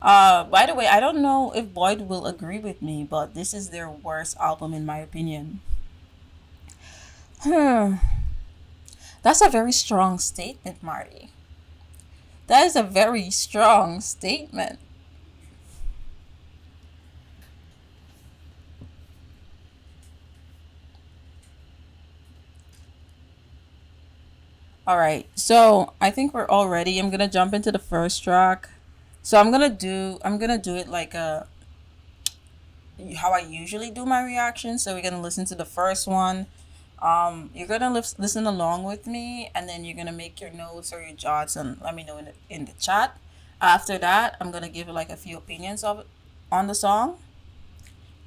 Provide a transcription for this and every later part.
By the way, I don't know if Boyd will agree with me, but this is their worst album in my opinion. Hmm. That's a very strong statement, Marty. That is a very strong statement. All right. So, I think we're all ready. I'm going to jump into the first track. So, I'm going to do it like how I usually do my reaction. So, we're going to listen to the first one. You're going to listen along with me, and then you're going to make your notes or your jots and let me know in the chat. After that, I'm going to give like a few opinions of on the song,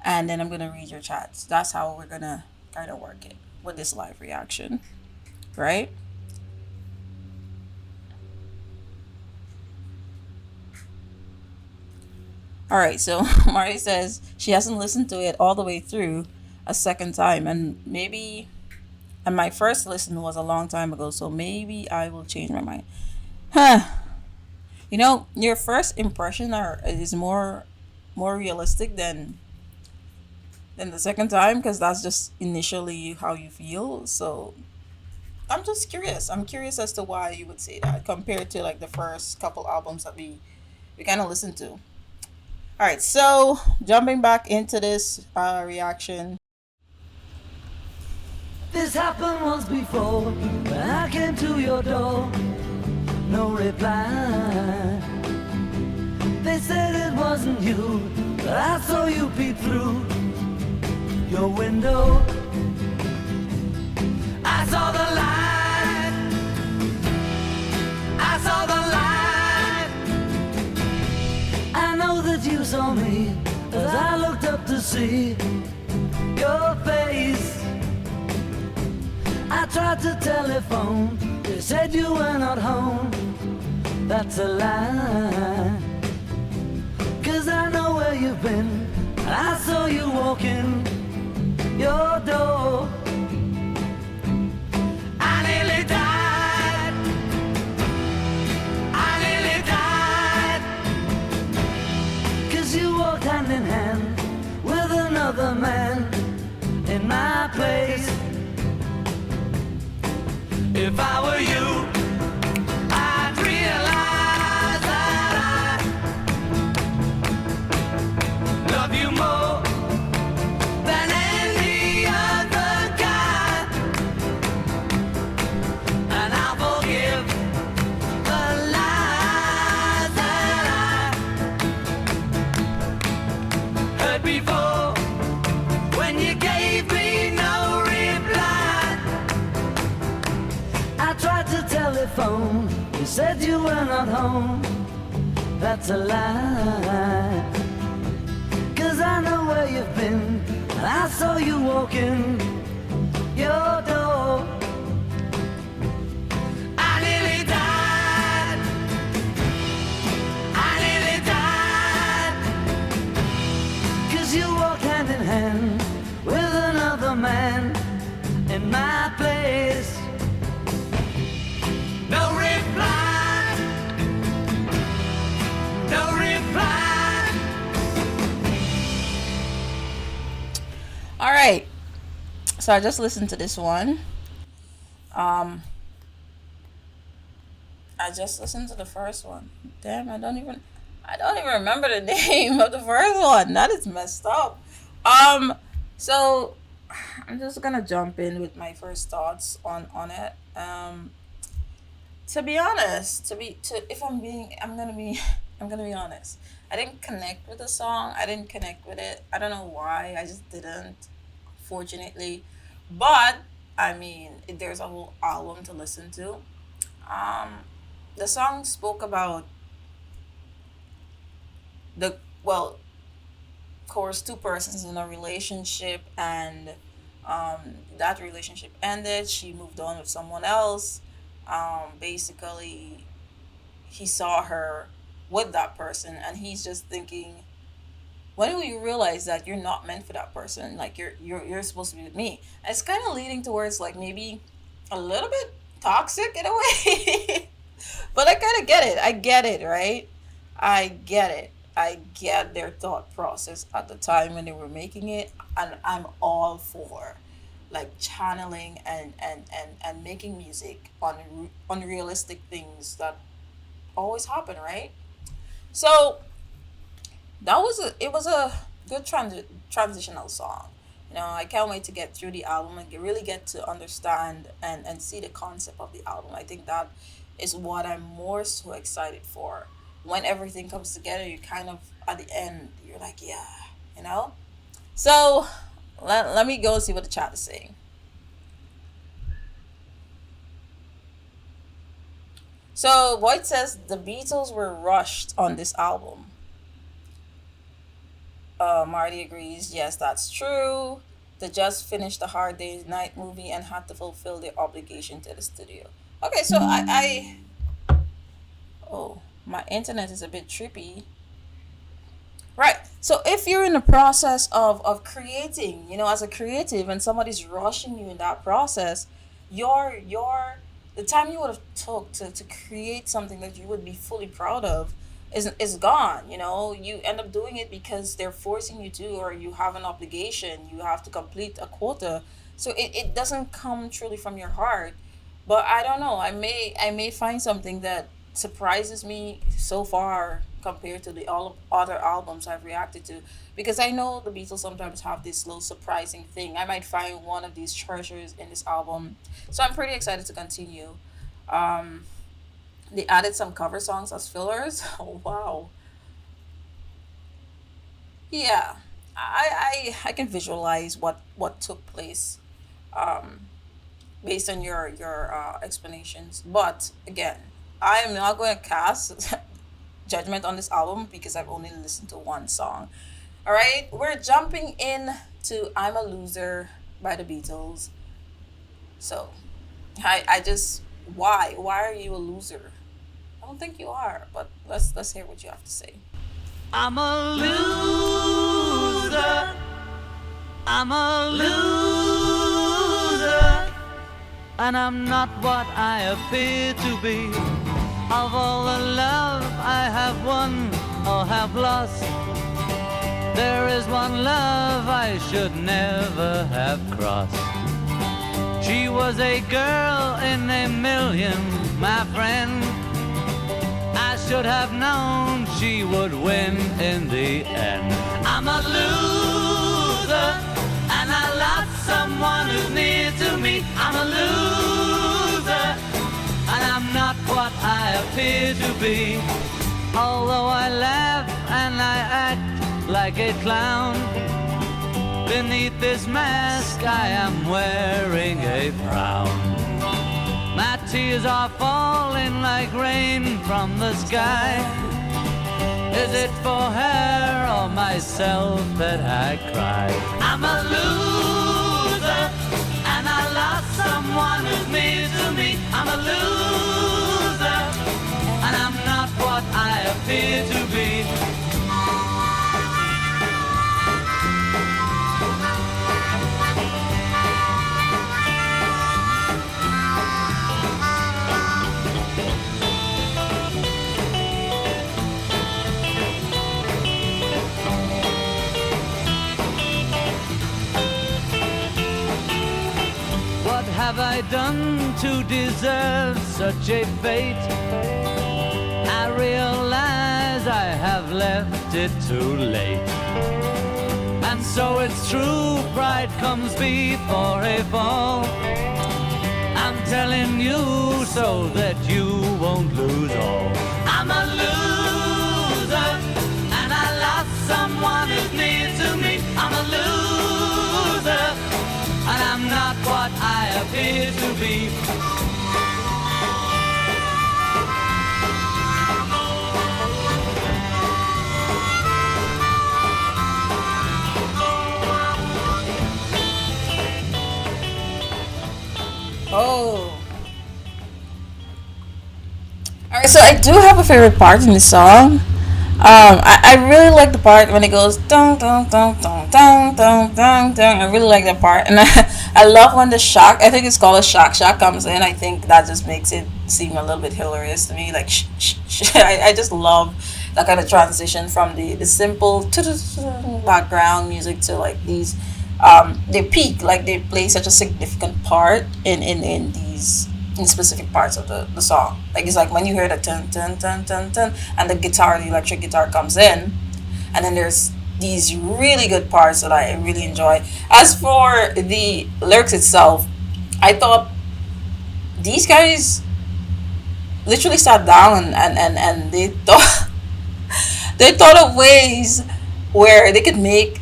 and then I'm going to read your chats. That's how we're going to kind of work it with this live reaction, right? All right, so Mari says she hasn't listened to it all the way through a second time, and my first listen was a long time ago, so maybe I will change my mind. Huh. Your first impression is more realistic than the second time because that's just initially how you feel. So I'm just curious. I'm curious as to why you would say that compared to like the first couple albums that we kind of listened to. All right, so jumping back into this reaction. This happened once before when I came to your door. No reply. They said it wasn't you, but I saw you peep through your window. I saw the light. I saw the light. I know that you saw me as I looked up to see your face. I tried to telephone, they said you were not home. That's a lie, 'cause I know where you've been. I saw you walking your door. I nearly died. I nearly died. 'Cause you walked hand in hand with another man in my place. If I were you, I'd realize that I love you more than any other guy. And I'll forgive the lies that I heard before when you gave me no reply. I tried to telephone, you said you were not home. That's a lie, 'cause I know where you've been. And I saw you walking your door. I nearly died. I nearly died. 'Cause you walked hand in hand with another man in my place. No reply. No reply. All right, so I just listened to this one. Um, I just listened to the first one. Damn, I don't even remember the name of the first one. That is messed up. Um, so I'm just gonna jump in with my first thoughts on it. To be honest, if I'm gonna be honest. I didn't connect with the song. I didn't connect with it. I don't know why. I just didn't. Fortunately, but I mean, there's a whole album to listen to. Um, the song spoke about well, of course, two persons in a relationship, and that relationship ended. She moved on with someone else. Basically, he saw her with that person, and he's just thinking, when will you realize that you're not meant for that person? Like you're supposed to be with me. And it's kind of leading towards like maybe a little bit toxic in a way. But I kind of get it. I get it, right? I get it. I get their thought process at the time when they were making it, and I'm all for like channeling and making music on unrealistic things that always happen, right? So that was it was a good transitional song. You know, I can't wait to get through the album and really get to understand and see the concept of the album. I think that is what I'm more so excited for. When everything comes together, you kind of at the end you're like, yeah, you know. So let me go see what the chat is saying. So Voight says the Beatles were rushed on this album. Marty agrees. Yes, that's true. They just finished the Hard Day's Night movie and had to fulfill their obligation to the studio. Okay, so oh, my internet is a bit trippy. Right. So if you're in the process of creating, you know, as a creative and somebody's rushing you in that process, your the time you would have took to create something that you would be fully proud of is gone. You know, you end up doing it because they're forcing you to, or you have an obligation, you have to complete a quota. So it doesn't come truly from your heart. But I don't know. I may find something that surprises me so far compared to the all other albums I've reacted to, because I know the Beatles sometimes have this little surprising thing. I might find one of these treasures in this album, so I'm pretty excited to continue. Um, they added some cover songs as fillers. Oh wow, yeah. I can visualize what took place. Um, Based on your explanations. But again, I am not going to cast judgment on this album because I've only listened to one song. All right, we're jumping in to "I'm a Loser" by the Beatles. So, I just why are you a loser? I don't think you are, but let's hear what you have to say. I'm a loser. I'm a loser. And I'm not what I appear to be. Of all the love I have won or have lost, there is one love I should never have crossed. She was a girl in a million, my friend. I should have known she would win in the end. I'm a loser, and I lost someone who's near to me. I'm a loser, and I'm not what I appear to be. Although I laugh and I act like a clown, beneath this mask I am wearing a frown. My tears are falling like rain from the sky. Is it for her or myself that I cry? I'm a loser, and I lost someone who's near to me. I'm a loser, and I'm not what I appear to be. What have I done to deserve such a fate? I realize I have left it too late. And so it's true, pride comes before a fall. I'm telling you so that you won't lose all. I'm a loser, and I lost someone who's near to me. I'm a loser, and I'm not what I appear to be. Oh, all right. So I do have a favorite part in the song. I really like the part when it goes dun dun dun dun dun dun dun dun. I really like that part, and I love when the shock. I think it's called a shock comes in. I think that just makes it seem a little bit hilarious to me. Like I just love that kind of transition from the simple background music to like these they peak, like they play such a significant part in these in specific parts of the song. Like it's like when you hear the dun dun dun dun dun and the guitar, the electric guitar comes in, and then there's these really good parts that I really enjoy. As for the lyrics itself, I thought these guys literally sat down and they thought they thought of ways where they could make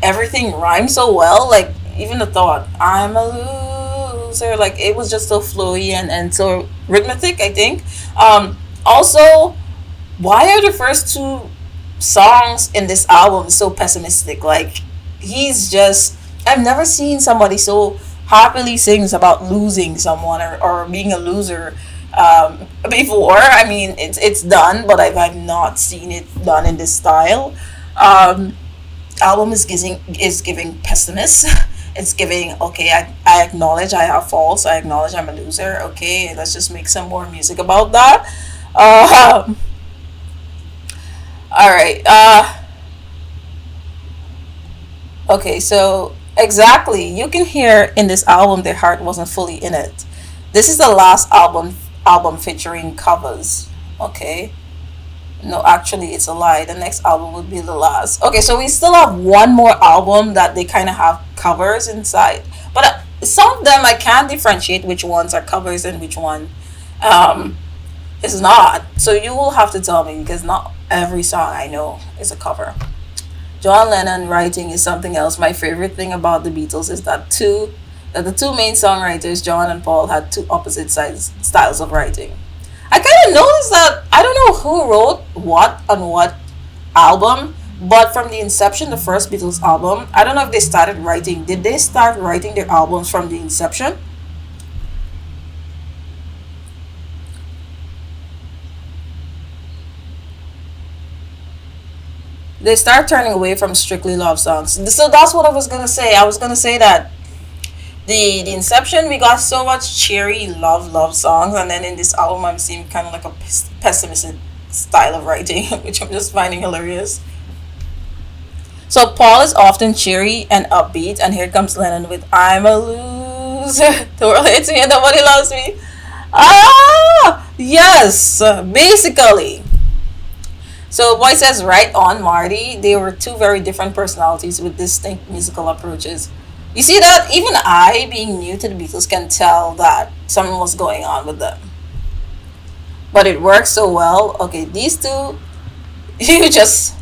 everything rhyme so well. Like even the thought, I'm a loser, like it was just so flowy and so rhythmic, I think. Also, why are the first two songs in this album so pessimistic? Like he's just, I've never seen somebody so happily sings about losing someone or being a loser before. I mean, it's done, but I've not seen it done in this style. Um, Album is giving pessimist. It's giving, okay, I acknowledge I have faults. I acknowledge I'm a loser. Okay, let's just make some more music about that. Um, all right. Okay, so exactly, you can hear in this album their heart wasn't fully in it. This is the last album featuring covers. Okay. No, actually, it's a lie. The next album would be the last. Okay, so we still have one more album that they kind of have covers inside, but some of them I can't differentiate which ones are covers and which one um, is not. So you will have to tell me because not every song I know is a cover. John Lennon writing is something else. My favorite thing about the Beatles is that the two main songwriters, John and Paul, had two opposite sides styles of writing. I kind of noticed that I don't know who wrote what on what album, but from the inception, the first Beatles album, I don't know if they started writing. Did they start writing their albums from the inception? They start turning away from strictly love songs. So that's what I was gonna say. I was gonna say that the inception we got so much cheery love songs, and then in this album I'm seeing kind of like a pessimistic style of writing, which I'm just finding hilarious. So Paul is often cheery and upbeat, and here comes Lennon with "I'm a loser, the world hates me and nobody loves me." Ah, yes, basically. So Boy says, right on, Marty. They were two very different personalities with distinct musical approaches. You see that even I, being new to the Beatles, can tell that something was going on with them. But it works so well. Okay, these two, you just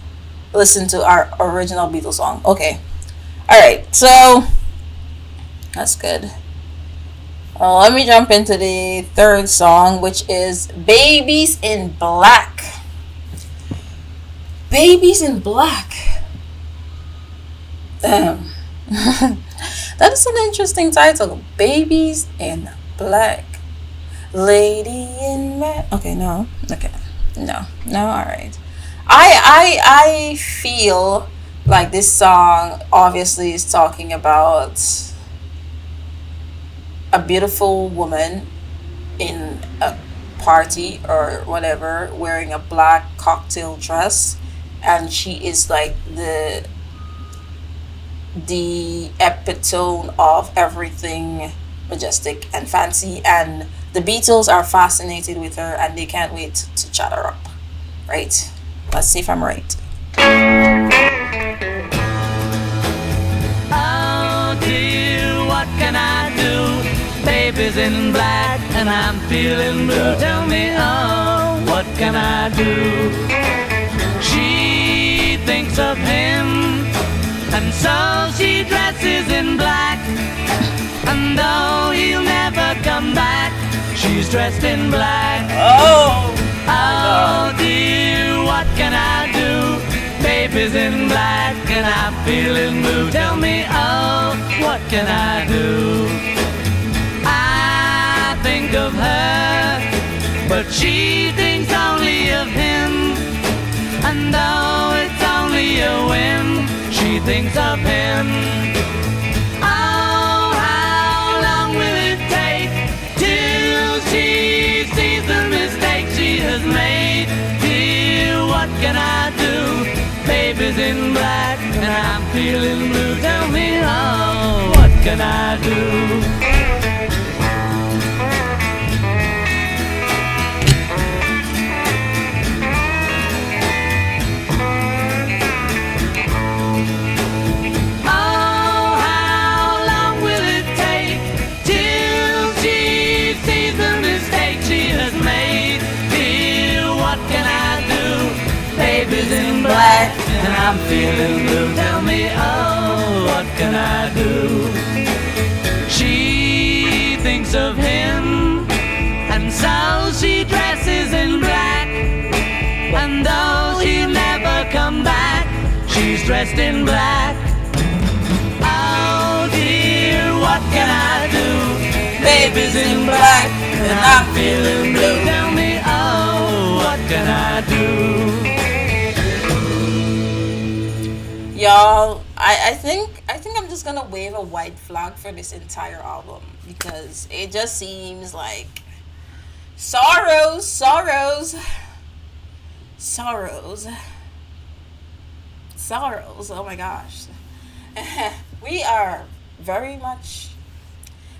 listen to our original Beatles song. Okay. Alright, so that's good. Let me jump into the third song, which is Babies in Black. Babies in Black. Damn. That is an interesting title. Babies in Black. Lady in Red. Okay, no. Okay. No. No, alright. I feel like this song obviously is talking about a beautiful woman in a party or whatever wearing a black cocktail dress, and she is like the epitome of everything majestic and fancy, and the Beatles are fascinated with her and they can't wait to chat her up. Right? Let's see if I'm right. Oh dear, what can I do? Baby's in black and I'm feeling blue. Tell me, oh, what can I do? She thinks of him, and so she dresses in black. And though he'll never come back, she's dressed in black. Oh dear, what can I do? Baby's in black and I'm feeling blue. Tell me, oh, what can I do? I think of her, but she thinks only of him. And though it's only a whim, she thinks of him. Oh, how long will it take till she sees the mistake she has made? Dear, what can Baby's in black and I'm feeling blue. Tell me how, what can I do? Oh, how long will it take till she sees the mistake she has made? Dear, what can I do? Baby's in black and I'm feeling blue. Tell me, oh, what can I do? She thinks of him, and so she dresses in black. And though he'll never come back, she's dressed in black. Oh dear, what can I do? Baby's in black and I'm feeling blue. Tell me, oh, what can I do? Y'all, I think I'm just gonna wave a white flag for this entire album because it just seems like sorrows, sorrows, sorrows, sorrows. Oh my gosh. We are very much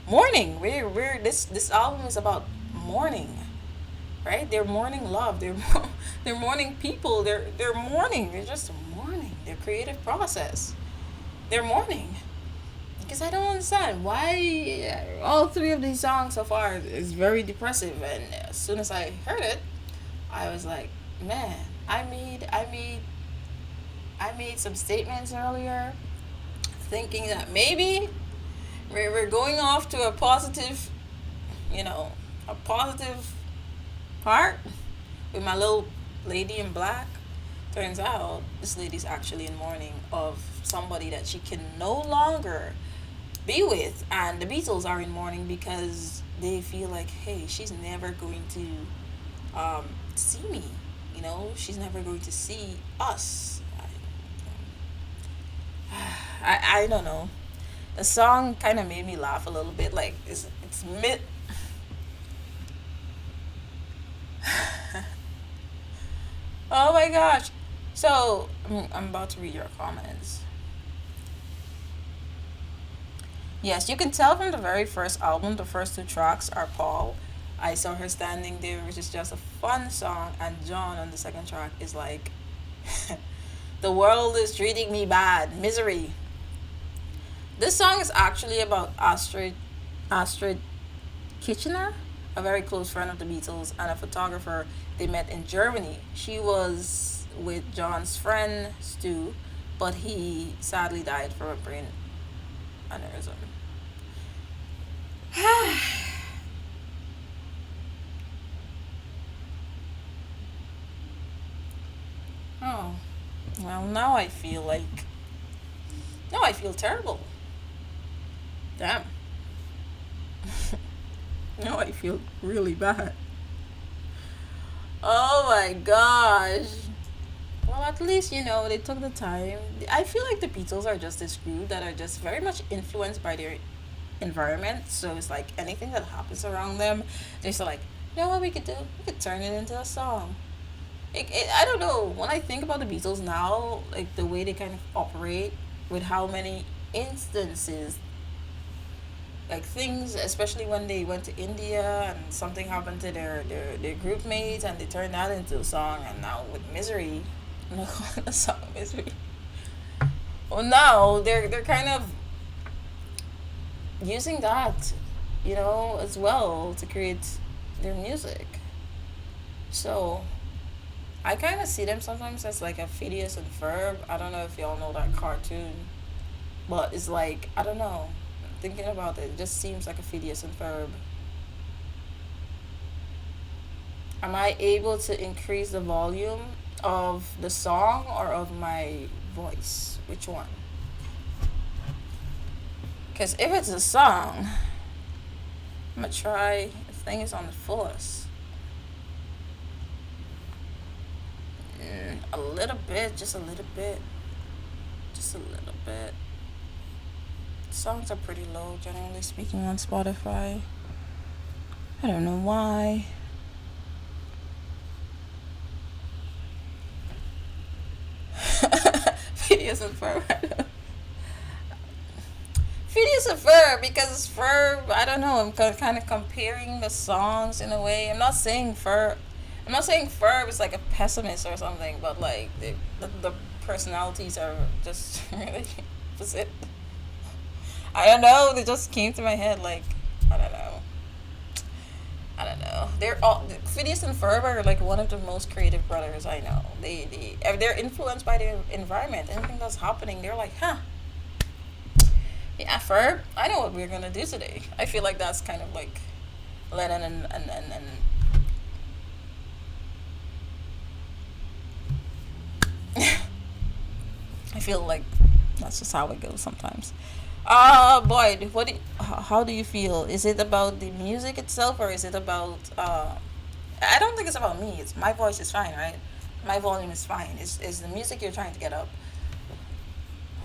mourning. We're this album is about mourning, right? They're mourning love. They're mourning people. They're mourning. They're just mourning their creative process. They're mourning because I don't understand why all three of these songs so far is very depressive. And as soon as I heard it, I was like, man, I made some statements earlier, thinking that maybe we're going off to a positive, a positive part with my little lady in black. Turns out this lady's actually in mourning of somebody that she can no longer be with, and the Beatles are in mourning because they feel like, hey, she's never going to see me. She's never going to see us. I don't know. The song kind of made me laugh a little bit. Like it's mid. Oh my gosh. So I'm about to read your comments. Yes, you can tell from the very first album, the first two tracks are Paul. I Saw Her Standing There, which is just a fun song, and John on the second track is like, the world is treating me bad, misery. This song is actually about Astrid Kitchener, a very close friend of the Beatles and a photographer they met in Germany. She was with John's friend Stu, but he sadly died from a brain aneurysm. Oh, well, now I feel terrible. Damn. Now I feel really bad. Oh my gosh. Well, at least, they took the time. I feel like the Beatles are just this group that are just very much influenced by their environment. So it's like anything that happens around them, they're still like, you know what we could do? We could turn it into a song. I don't know. When I think about the Beatles now, like the way they kind of operate with how many instances, like things, especially when they went to India and something happened to their group mates and they turned that into a song, and now with Misery, the song Misery. Well, now they're kind of using that, as well to create their music. So I kind of see them sometimes as like a Phineas and Ferb. I don't know if y'all know that cartoon, but it's like, I don't know. Thinking about it, it just seems like a Phineas and Ferb. Am I able to increase the volume of the song or of my voice? Which one? Because if it's a song, I'm going to try. The thing is on the fullest. A little bit, just a little bit. Just a little bit. Songs are pretty low, generally speaking, on Spotify. I don't know why. Phineas and Ferb. Phineas and Ferb because Ferb. I don't know. I'm kind of comparing the songs in a way. I'm not saying Ferb. I'm not saying Ferb is like a pessimist or something, but like the personalities are just really opposite. I don't know. They just came to my head. Like I don't know. I don't know. They're all Phineas and Ferb are like one of the most creative brothers I know. They're influenced by their environment. Anything that's happening, they're like, huh. Yeah, Ferb. I know what we're gonna do today. I feel like that's kind of like Lennon and I feel like that's just how it goes sometimes. Boyd, how do you feel? Is it about the music itself, or is it about? I don't think it's about me. It's my voice is fine, right? My volume is fine. Is the music you're trying to get up?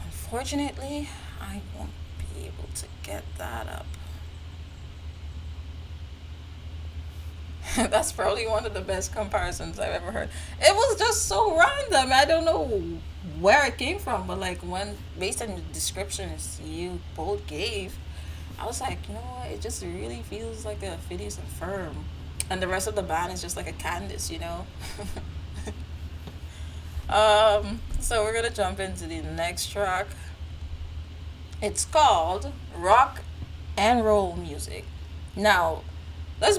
Unfortunately, I won't be able to get that up. That's probably one of the best comparisons I've ever heard. It was just so random. I don't know where it came from, but like when based on the descriptions you both gave, I was like, you know what? It just really feels like a Phineas and Ferb, and the rest of the band is just like a Candice, you know. So we're gonna jump into the next track. It's called Rock and Roll Music. Now, let's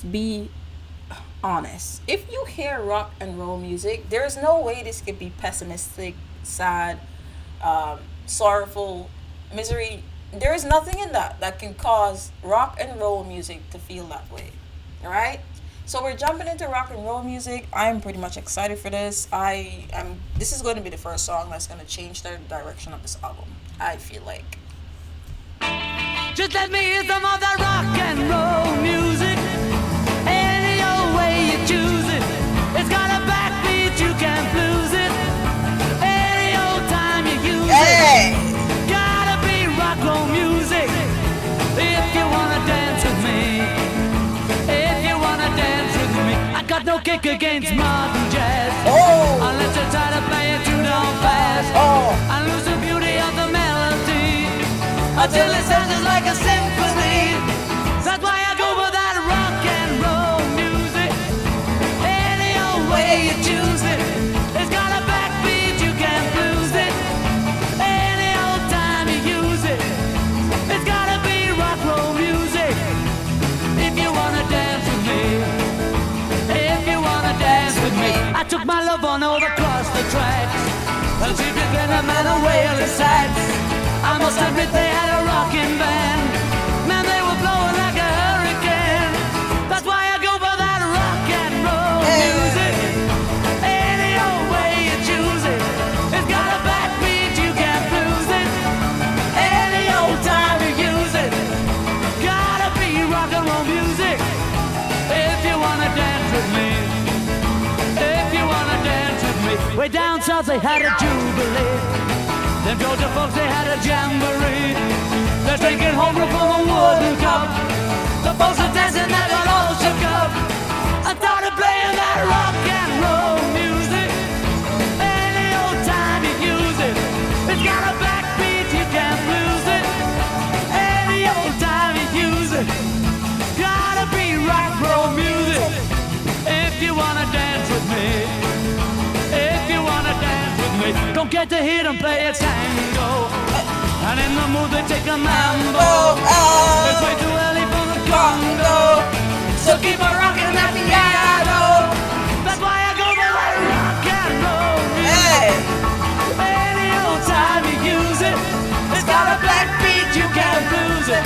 be honest. If you hear rock and roll music, there's no way this could be pessimistic, sad, sorrowful, misery. There is nothing in that can cause rock and roll music to feel that way. All right. So we're jumping into rock and roll music. I'm pretty much excited for this. I am. This is going to be the first song that's going to change the direction of this album. I feel like. Just let me hear some of that rock and roll music. Any old way you choose it. It's got a backbeat, you can't lose it. Any old time you use Hey! it. Gotta be rock roll music. If you wanna dance with me. If you wanna dance with me. I got no kick against modern jazz. Oh! Unless you try to play it too damn fast. Oh! I lose the beauty of the melody. Until it sounds just like a symphony. That's why I go for that rock and roll music. Any old way you choose it. It's got a backbeat, you can't lose it. Any old time you use it. It's gotta be rock roll music. If you wanna dance with me. If you wanna dance with me. I took my love on over across the tracks. And she began a man away on the sides. I must admit they had a rockin' band. Man, they were blowing like a hurricane. That's why I go for that rock and roll music. Any old way you choose it. It's got a backbeat, you can't lose it. Any old time you use it. Gotta be rock and roll music. If you wanna dance with me. If you wanna dance with me. Way down south they had a jubilee. Them Georgia folks, they had a jamboree. They're drinking homebrew from a wooden cup. The folks are dancing, they got all shook up. I started playing that rock and roll music. Any old time you use it. It's got a backbeat, you can't lose it. Any old time you use it. Gotta be rock roll music. If you wanna dance with me. If you wanna dance with me. Don't get to hear them play a tango. And in the mood they take a mambo. It's way too early for the Congo. So keep on rocking that piano. That's why I go for that rock and roll music. Any old time you use it. It's got a black beat, you can't lose it.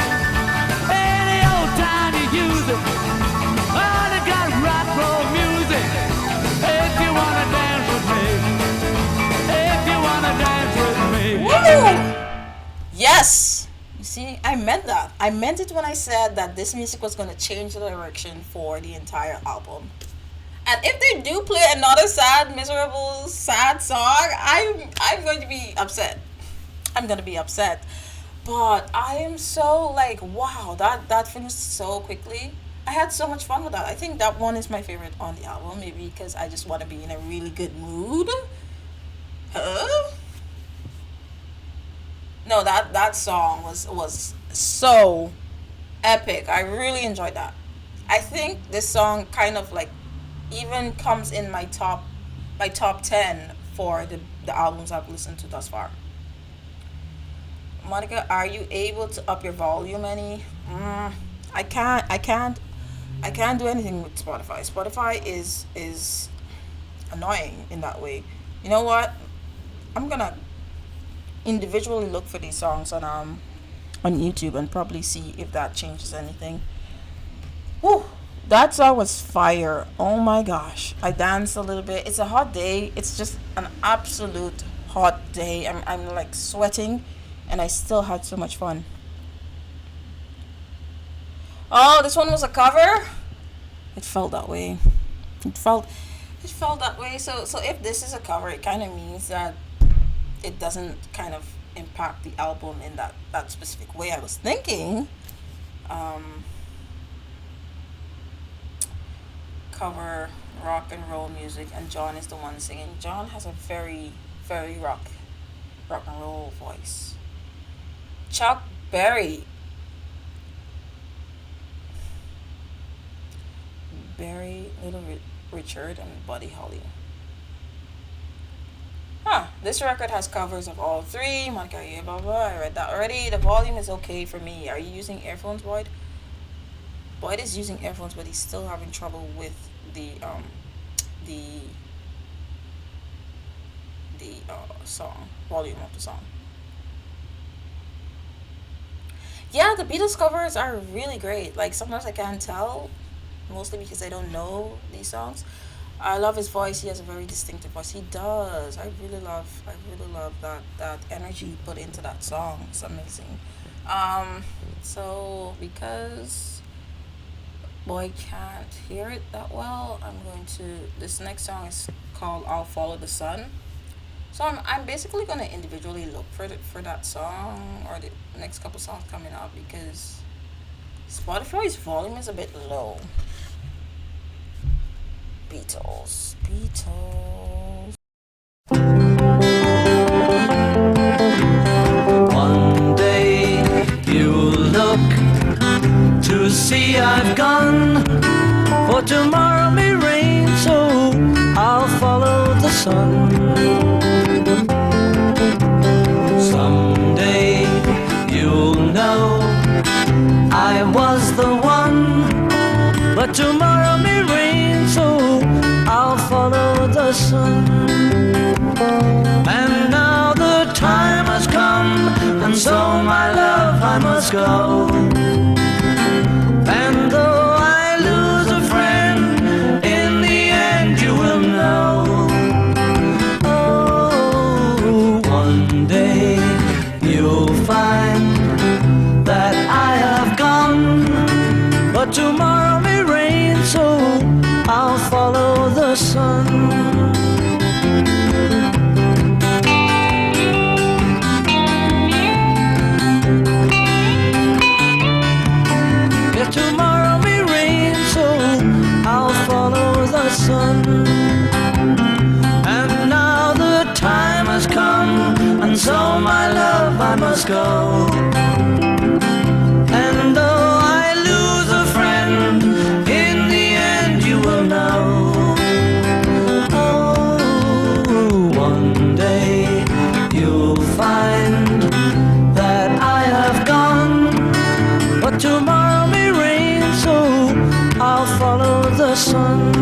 Any old time you use it. Oh, they got rock roll music. If you wanna dance with me. If you wanna dance with me. Woo! Yes! You see, I meant that. I meant it when I said that this music was going to change the direction for the entire album. And if they do play another sad, miserable, sad song, I'm going to be upset. I'm going to be upset. But I am so like, wow, that finished so quickly. I had so much fun with that. I think that one is my favorite on the album, maybe because I just want to be in a really good mood. Huh? No, that song was so epic. I really enjoyed that. I think this song kind of like even comes in my top 10 for the albums I've listened to thus far. Monica, are you able to up your volume any? I can't. I can't do anything with Spotify. Spotify is annoying in that way. You know what? I'm gonna individually look for these songs on YouTube and probably see if that changes anything. Whew, that song was fire. Oh my gosh. I danced a little bit. It's a hot day. It's just an absolute hot day. I'm like sweating and I still had so much fun. Oh, this one was a cover? It felt that way. It felt it felt that way. So if this is a cover, it kind of means that it doesn't kind of impact the album in that specific way I was thinking. Um, Cover rock and roll music, and John is the one singing. John has a very rock and roll voice. Chuck Berry, Richard, and Buddy Holly. Huh. This record has covers of all three. Monica, yeah, blah blah. I read that already. The volume is okay for me. Are you using earphones, Boyd? Boyd is using earphones, but he's still having trouble with the song volume of the song. Yeah, the Beatles covers are really great. Like sometimes I can't tell, mostly because I don't know these songs. I love his voice. He has a very distinctive voice. He does. I really love that energy he put into that song. It's amazing. Um, so because boy can't hear it that well, I'm going to. This next song is called "I'll Follow the Sun." So I'm basically gonna individually look for that song or the next couple songs coming up because Spotify's volume is a bit low. Beatles. One day you'll look to see I've gone, for tomorrow may rain, so I'll follow the sun. Someday you'll know I was the one, but tomorrow may rain, so I'll follow the sun. And now the time has come, and so my love I must go. And though I lose a friend, in the end you will know. Oh, one day you'll find that I have gone, but tomorrow may rain, so I'll follow the sun. Yeah, tomorrow may rain, so I'll follow the sun. And now the time has come, and so my love I must go. And though I lose a friend, in the end you will know. Oh, one day you'll find that I have gone, but tomorrow may rain, so I'll follow the sun.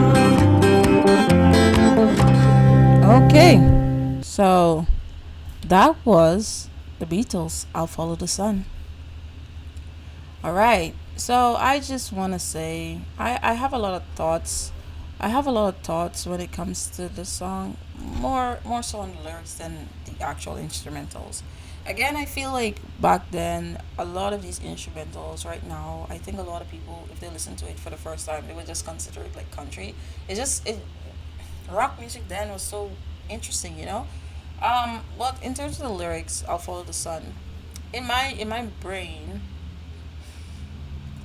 Okay, so that was the Beatles. I'll follow the sun. All right. So I just want to say I have a lot of thoughts. I have a lot of thoughts when it comes to the song, more so on the lyrics than the actual instrumentals. Again, I feel like back then a lot of these instrumentals right now, I think a lot of people if they listen to it for the first time, they would just consider it like country. It rock music then was so interesting, you know? But in terms of the lyrics, I'll follow the sun. In my brain,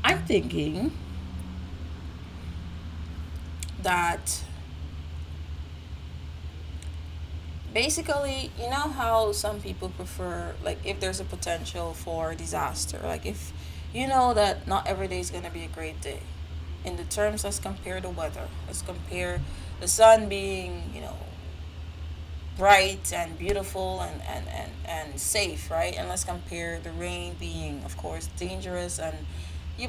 I'm thinking that Basically, you know how some people prefer, like, if there's a potential for disaster, like, if you know that not every day is going to be a great day. In the terms, let's compare the weather. Let's compare the sun being, bright and beautiful and safe, right? And let's compare the rain being, of course, dangerous. And you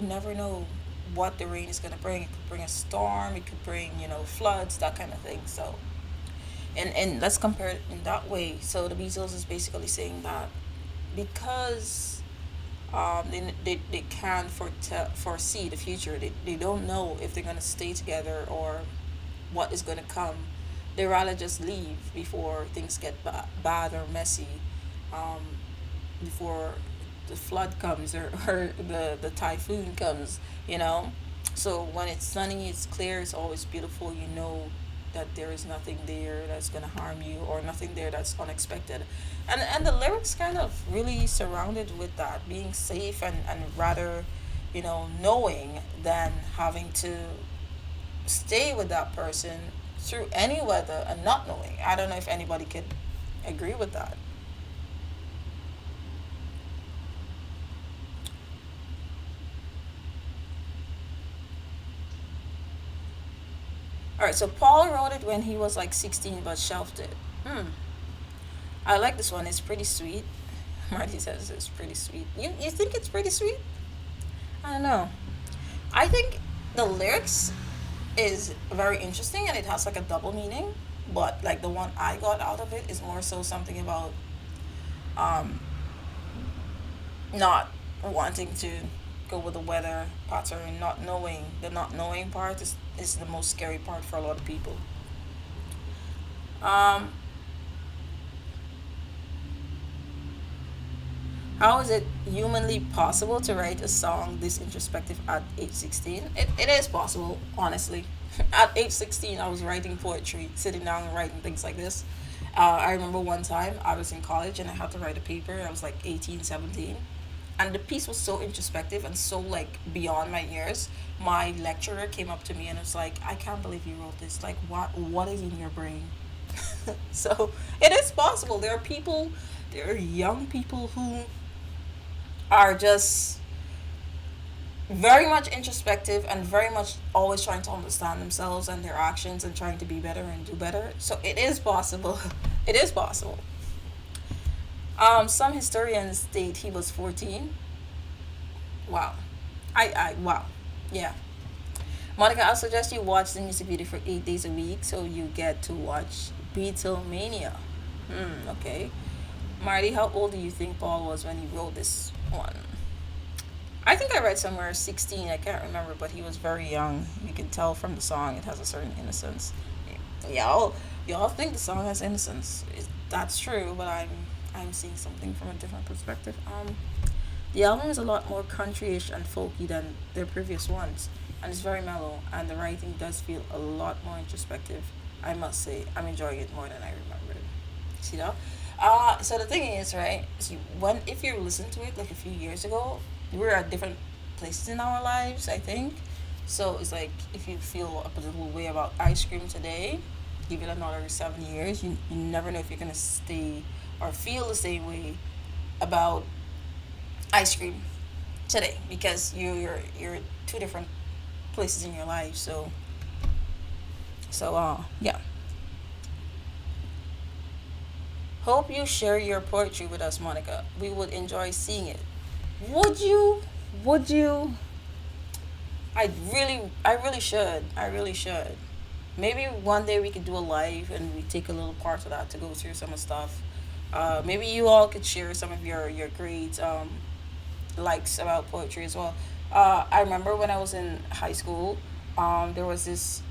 never know what the rain is going to bring. It could bring a storm, it could bring, floods, that kind of thing. So, and let's compare it in that way. So the Beatles is basically saying that because they can't foresee the future. They don't know if they're going to stay together or what is going to come. They rather just leave before things get bad or messy, um, before the flood comes, or the typhoon comes, you know. So when it's sunny, it's clear, it's always beautiful, you know that there is nothing there that's going to harm you, or nothing there that's unexpected. And the lyrics kind of really surrounded with that, being safe, and rather, knowing than having to stay with that person through any weather and not knowing. I don't know if anybody could agree with that. All right, so Paul wrote it when he was like 16 but shelved it. Hmm. I like this one. It's pretty sweet. Marty says it's pretty sweet. You think it's pretty sweet? I don't know. I think the lyrics is very interesting and it has like a double meaning. But like the one I got out of it is more so something about um not wanting to go with the weather pattern, not knowing. The not knowing part is the most scary part for a lot of people. Um, how is it humanly possible to write a song this introspective at age 16? It is possible, honestly. At age 16, I was writing poetry, sitting down and writing things like this. I remember one time I was in college and I had to write a paper. I was like 18, 17. And the piece was so introspective and so like beyond my years. My lecturer came up to me and was like, I can't believe you wrote this. Like, what is in your brain? So it is possible. There are young people who are just very much introspective and very much always trying to understand themselves and their actions and trying to be better and do better. So it is possible. It is possible. Some historians state he was 14. Wow. Wow. Yeah. Monica, I suggest you watch the music video for 8 days a week so you get to watch Beatlemania. Okay. Marty, how old do you think Paul was when he wrote this one? I think I read somewhere 16. I can't remember, but he was very young. You can tell from the song it has a certain innocence. Y'all think the song has innocence. That's true, but I'm seeing something from a different perspective. The album is a lot more countryish and folky than their previous ones, and it's very mellow. And the writing does feel a lot more introspective. I must say, I'm enjoying it more than I remembered. See that? So the thing is, right? See, when if you listen to it like a few years ago, we were at different places in our lives. I think. So it's like if you feel a particular way about ice cream today, give it another 7 years, you never know if you're gonna stay or feel the same way about ice cream today because you're two different places in your life. So yeah. Hope you share your poetry with us, Monica. We would enjoy seeing it. Would you? Would you? I really should. I really should. Maybe one day we could do a live and we take a little part of that to go through some of the stuff. Maybe you all could share some of your great likes about poetry as well. I remember when I was in high school, there was this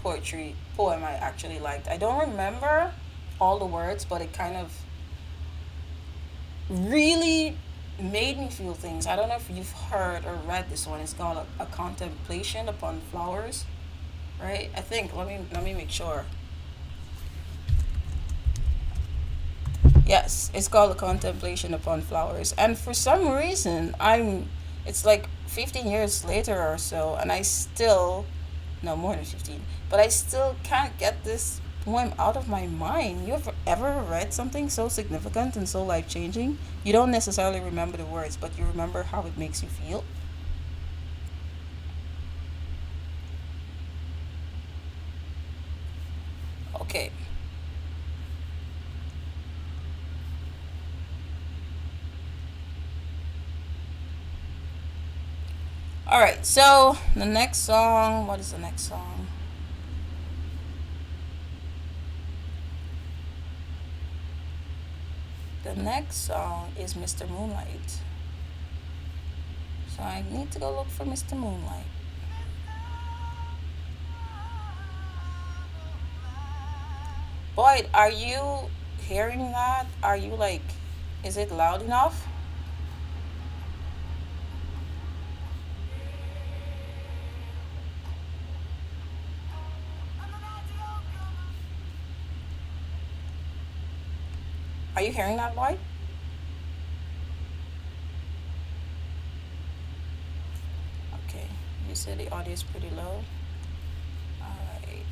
poetry poem I actually liked. I don't remember all the words, but it kind of really made me feel things. I don't know if you've heard or read this one. It's called a contemplation upon flowers, right? I think. Let me make sure. Yes, it's called a contemplation upon flowers. And for some reason, it's like 15 years later or so, and I still, no, more than 15, but I still can't get this Oh, I'm out of my mind. You've ever read something so significant and so life changing? You don't necessarily remember the words, but you remember how it makes you feel? Okay. All right. So the next song. What is the next song? The next song is Mr. Moonlight. So I need to go look for Mr. Moonlight. Boyd, are you hearing that? Are you like, is it loud enough? Are you hearing that, Boyd? Okay. You said the audio is pretty low. Alright.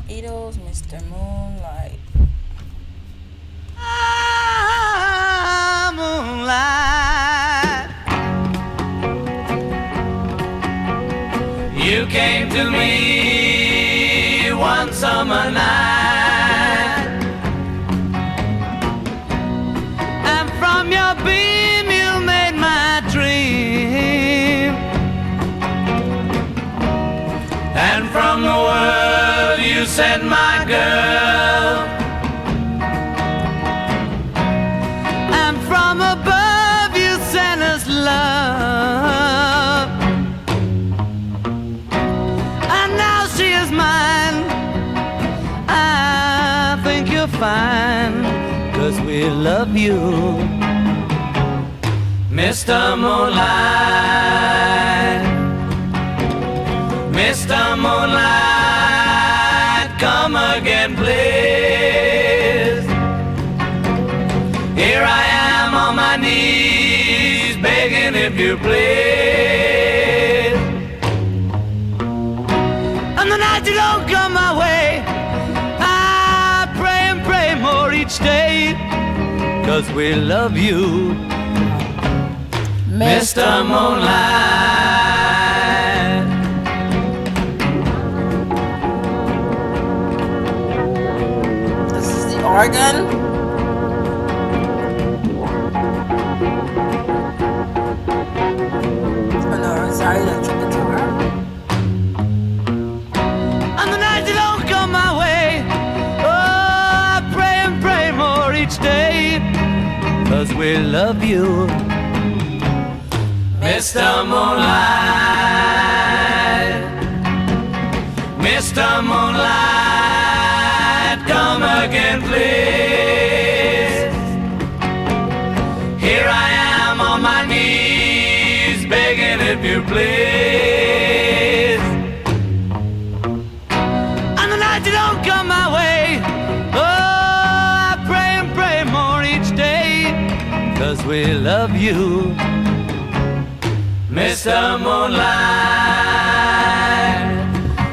Beatles, Mr. Moonlight. Ah, moonlight, you came to me one summer night, and from your beam you made my dream, and from the world you sent my girl. And from above you sent us love. And now she is mine. I think you're fine, 'cause we love you, Mr. Moonlight. Mr. Moonlight, come again, please. Here I am on my knees, begging if you please. And the night you don't come my way, I pray and pray more each day, 'cause we love you, Mr. Moonlight. This is the organ. Oh no, sorry, electric guitar. And the night you don't come my way, oh, I pray and pray more each day, 'cause we love you, Mr. Moonlight. Mr. Moonlight, come again, please. Here I am on my knees, begging if you please. And the night you don't come my way, oh, I pray and pray more each day, 'cause we love you, Mr. Moonlight.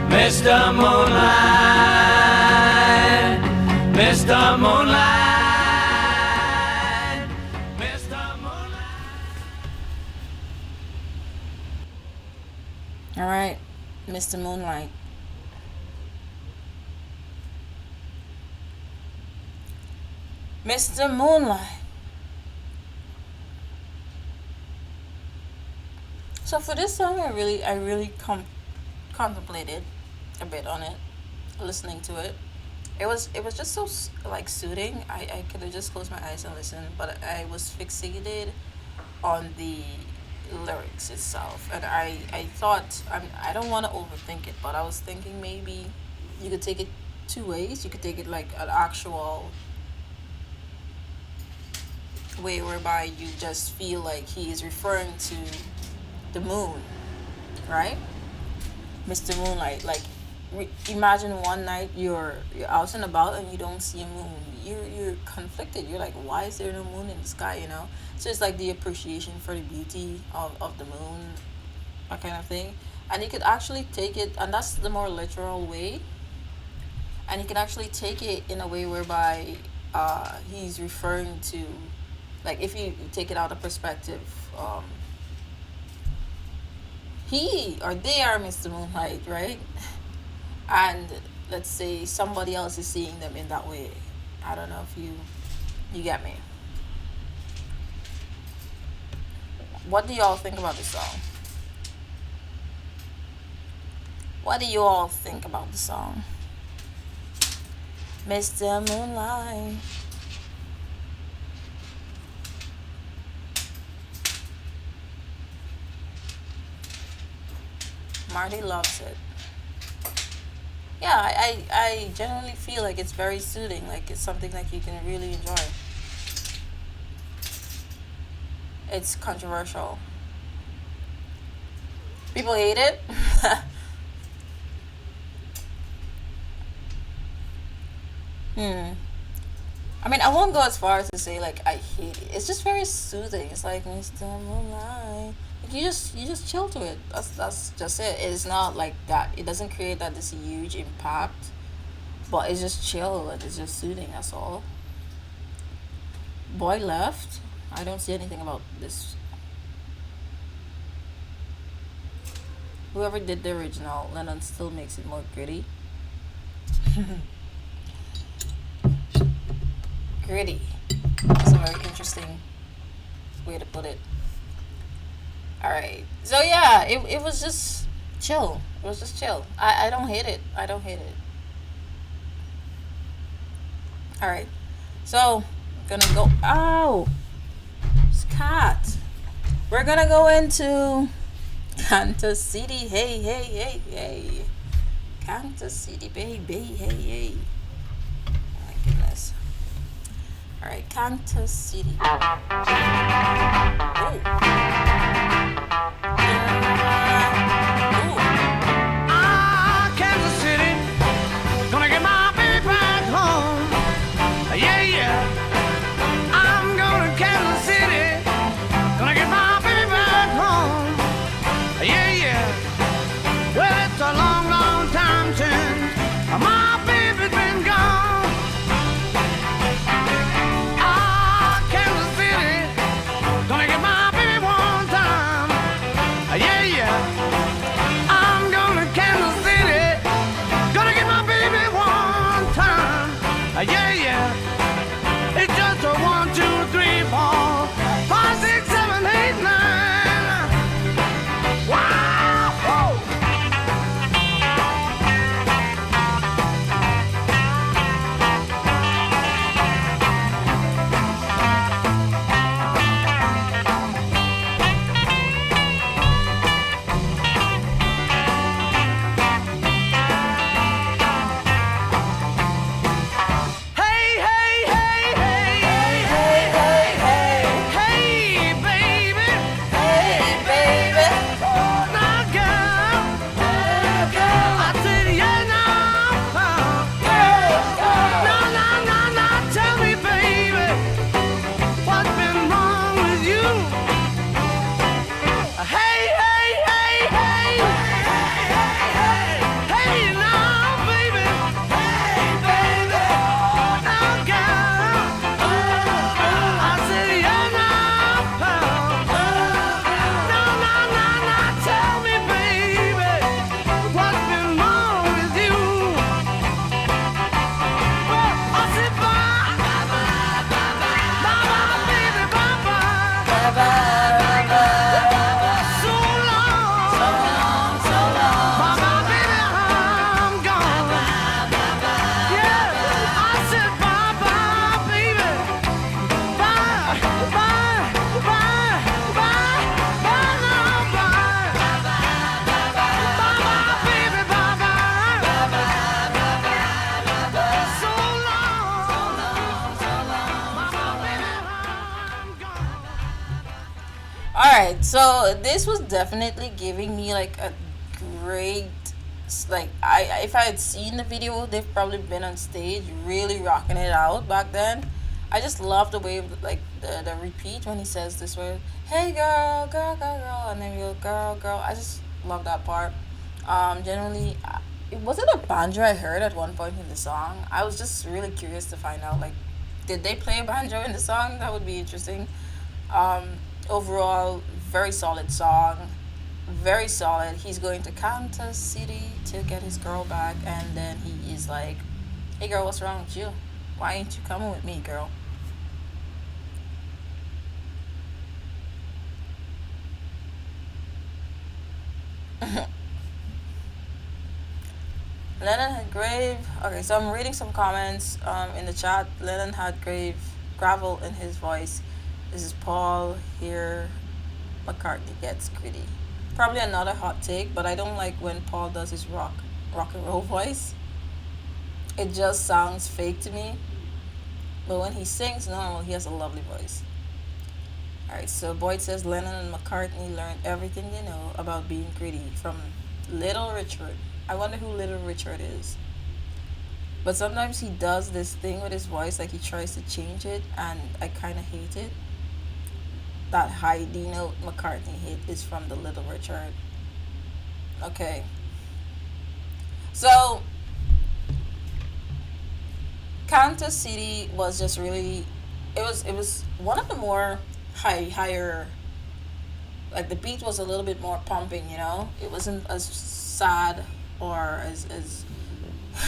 Mr. Moonlight, Mr. Moonlight, Mr. Moonlight. All right, Mr. Moonlight. Mr. Moonlight. So for this song, I really contemplated a bit on it, listening to it. It was just so like soothing. I could have just closed my eyes and listened, but I was fixated on the lyrics itself, and I thought I don't want to overthink it, but I was thinking maybe you could take it two ways. You could take it like an actual way whereby you just feel like he is referring to the moon, right? Mr. Moonlight. Like, imagine one night you're out and about and you don't see a moon. You're conflicted. You're like, why is there no moon in the sky? You know. So it's like the appreciation for the beauty of the moon, that kind of thing. And you could actually take it, and that's the more literal way. And you can actually take it in a way whereby he's referring to, like, if you take it out of perspective, he or they are Mr. Moonlight, right? And let's say somebody else is seeing them in that way. I don't know if you get me. What do y'all think about this song? What do you all think about the song? Mr. Moonlight. Marty loves it. Yeah, I generally feel like it's very soothing. Like it's something that you can really enjoy. It's controversial. People hate it. Hmm. I mean, I won't go as far as to say like I hate it. It's just very soothing. It's like Mr. Moonlight. Like, you just chill to it. That's just it. It's not like that. It doesn't create that this huge impact, but it's just chill and it's just soothing. That's all. Boy left. I don't see anything about this. Whoever did the original, Lennon still makes it more gritty. Gritty. That's a very interesting way to put it. All right. So yeah, it was just chill. It was just chill. I don't hate it. I don't hate it. All right. So gonna go. Ow, it's cat. We're gonna go into Kansas City. Hey hey hey hey. Kansas City baby. Hey hey. Oh my goodness. All right, Kansas City. Ah, Kansas City, gonna get my baby back home. Yeah, yeah. I'm going to Kansas City, gonna get my baby back home. Yeah, yeah. Well, it's a long, long time since my baby's been gone. Ah, Kansas City, gonna get my baby one time. Yeah, yeah. I'm going to Kansas City, gonna get my baby one time. Yeah, yeah. It's just a 1, 2, 3, 4, 5, 6, 7, 8, 9. Wow! Whoa. Hey, hey, hey, hey, hey, hey, hey, hey, hey, baby, Hey baby. oh, now, girl, I said, yeah, now, now, now, now, now, tell me, baby, what's been wrong with you? Hey, hey, hey, hey, hey, now, baby, now, girl, I said, yeah, now, now, now, now, now, tell me, baby, what's been wrong with you? Well, I said, bye, bye, bye, baby, bye, Bye bye, bye bye. so long, So long, so long. bye, bye, baby, I'm gone. Yeah, I said, bye, bye, baby, bye, bye, bye, bye, bye, now, bye, bye, bye, baby, bye, bye, so long, bye, bye, baby, I'm gone. All right, so this was definitely giving me like a great, like if I had seen the video, they've probably been on stage really rocking it out back then. I just love the way like the repeat when he says this word, "Hey girl, girl, girl, girl," and then we go, "Girl, girl." I just Love that part. Generally, was it a banjo I heard at one point in the song? I was just really curious to find out. Like, did they play a banjo in the song? That would be interesting. Um, Overall, very solid song. Very solid. He's going to Kansas City to get his girl back, and then he is like, "Hey, girl, what's wrong with you? Why ain't you coming with me, girl?" Lennon had grave. Okay, so I'm reading some comments in the chat. Lennon had grave gravel in his voice. This is Paul here. McCartney gets gritty. Probably another hot take, but I don't like when Paul does his rock and roll voice. It just sounds fake to me. But when he sings normal, he has a lovely voice. Alright, so Boyd says Lennon and McCartney learned everything they know about being gritty from Little Richard. I wonder who Little Richard is. But sometimes he does this thing with his voice, like he tries to change it, and I kind of hate it. That high D note McCartney hit is from the Little Richard. Okay, so Kansas City was just really, it was one of the more higher, like the beat was a little bit more pumping, you know. It wasn't as sad or as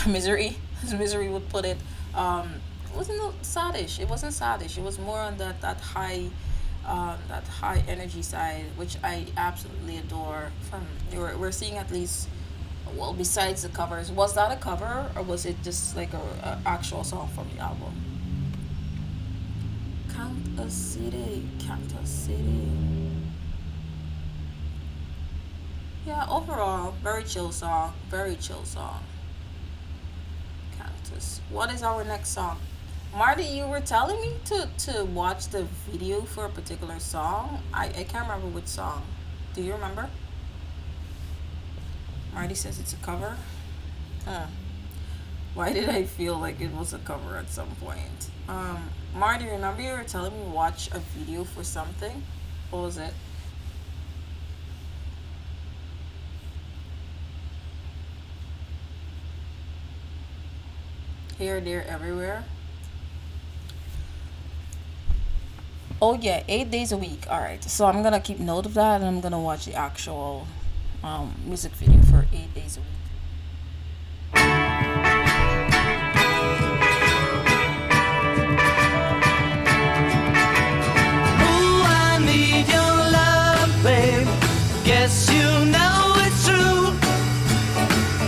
misery as misery would put it. It wasn't saddish. It wasn't saddish. It was more on that high energy side, which I absolutely adore. From we're seeing at least, well, besides the covers, was that a cover or was it just like a actual song from the album? Kansas City, Kansas City. Yeah, overall, very chill song. Very chill song. Kansas. What is our next song? Marty, you were telling me to watch the video for a particular song. I can't remember which song. Do you remember? Marty says it's a cover. Huh. Why did I feel like it was a cover at some point? Marty, remember you were telling me watch a video for something? What was it? Here, there, everywhere. Oh yeah, 8 days a week. All right, so I'm gonna keep note of that, and I'm gonna watch the actual music video for 8 days a week. Ooh, I need your love, babe. Guess you know it's true.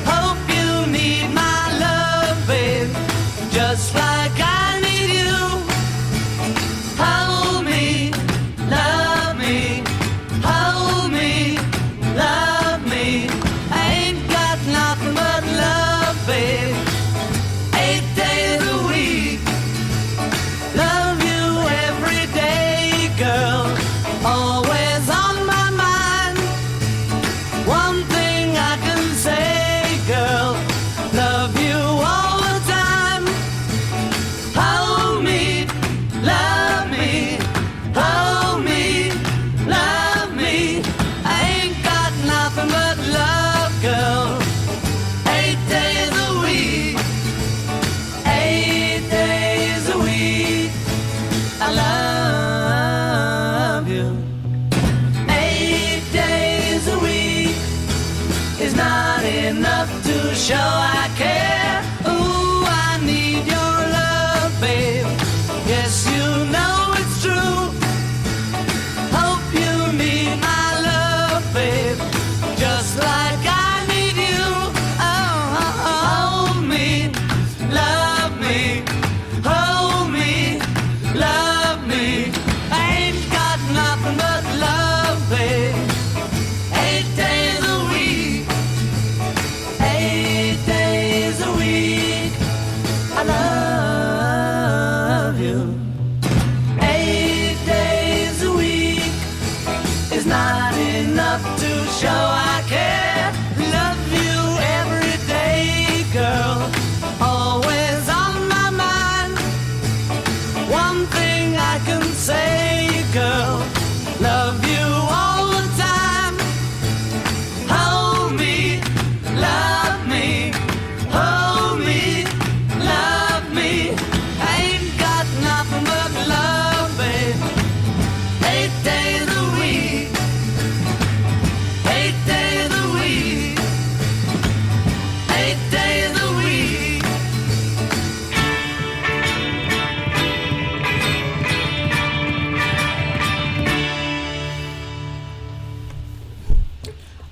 Hope you need my love, babe. Just like I need you. Hold me, love me, hold me, love me. I ain't got nothing but love, babe. 8 days a week. Love you every day, girl. Always on my mind. One thing I can say, girl. Love you all the time.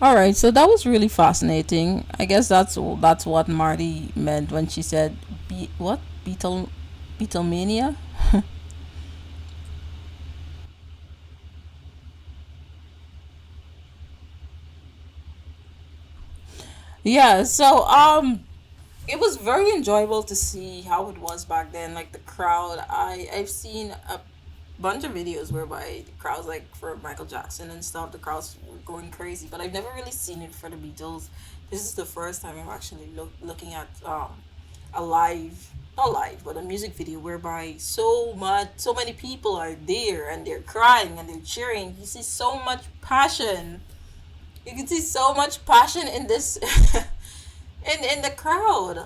All right, so that was really fascinating. I guess that's what Marty meant when she said what Beatlemania. Yeah, so it was very enjoyable to see how it was back then. Like the crowd, I've seen a bunch of videos whereby the crowds, like for Michael Jackson and stuff, the crowds were going crazy. But I've never really seen it for the Beatles. This is the first time I'm actually looking at a live, not live, but a music video whereby so many people are there and they're crying and they're cheering. You see so much passion. You can see so much passion in this in the crowd.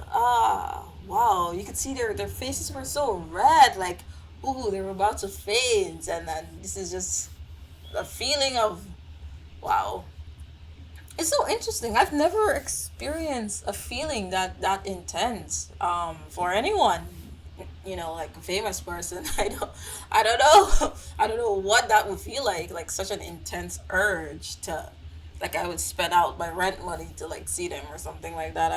Wow, you could see their faces were so red, like ooh, they were about to faint, and then this is just a feeling of wow. It's so interesting. I've never experienced a feeling that intense. For anyone, like a famous person. I don't know, I don't know what that would feel like such an intense urge to, like I would spend out my rent money to like see them or something like that.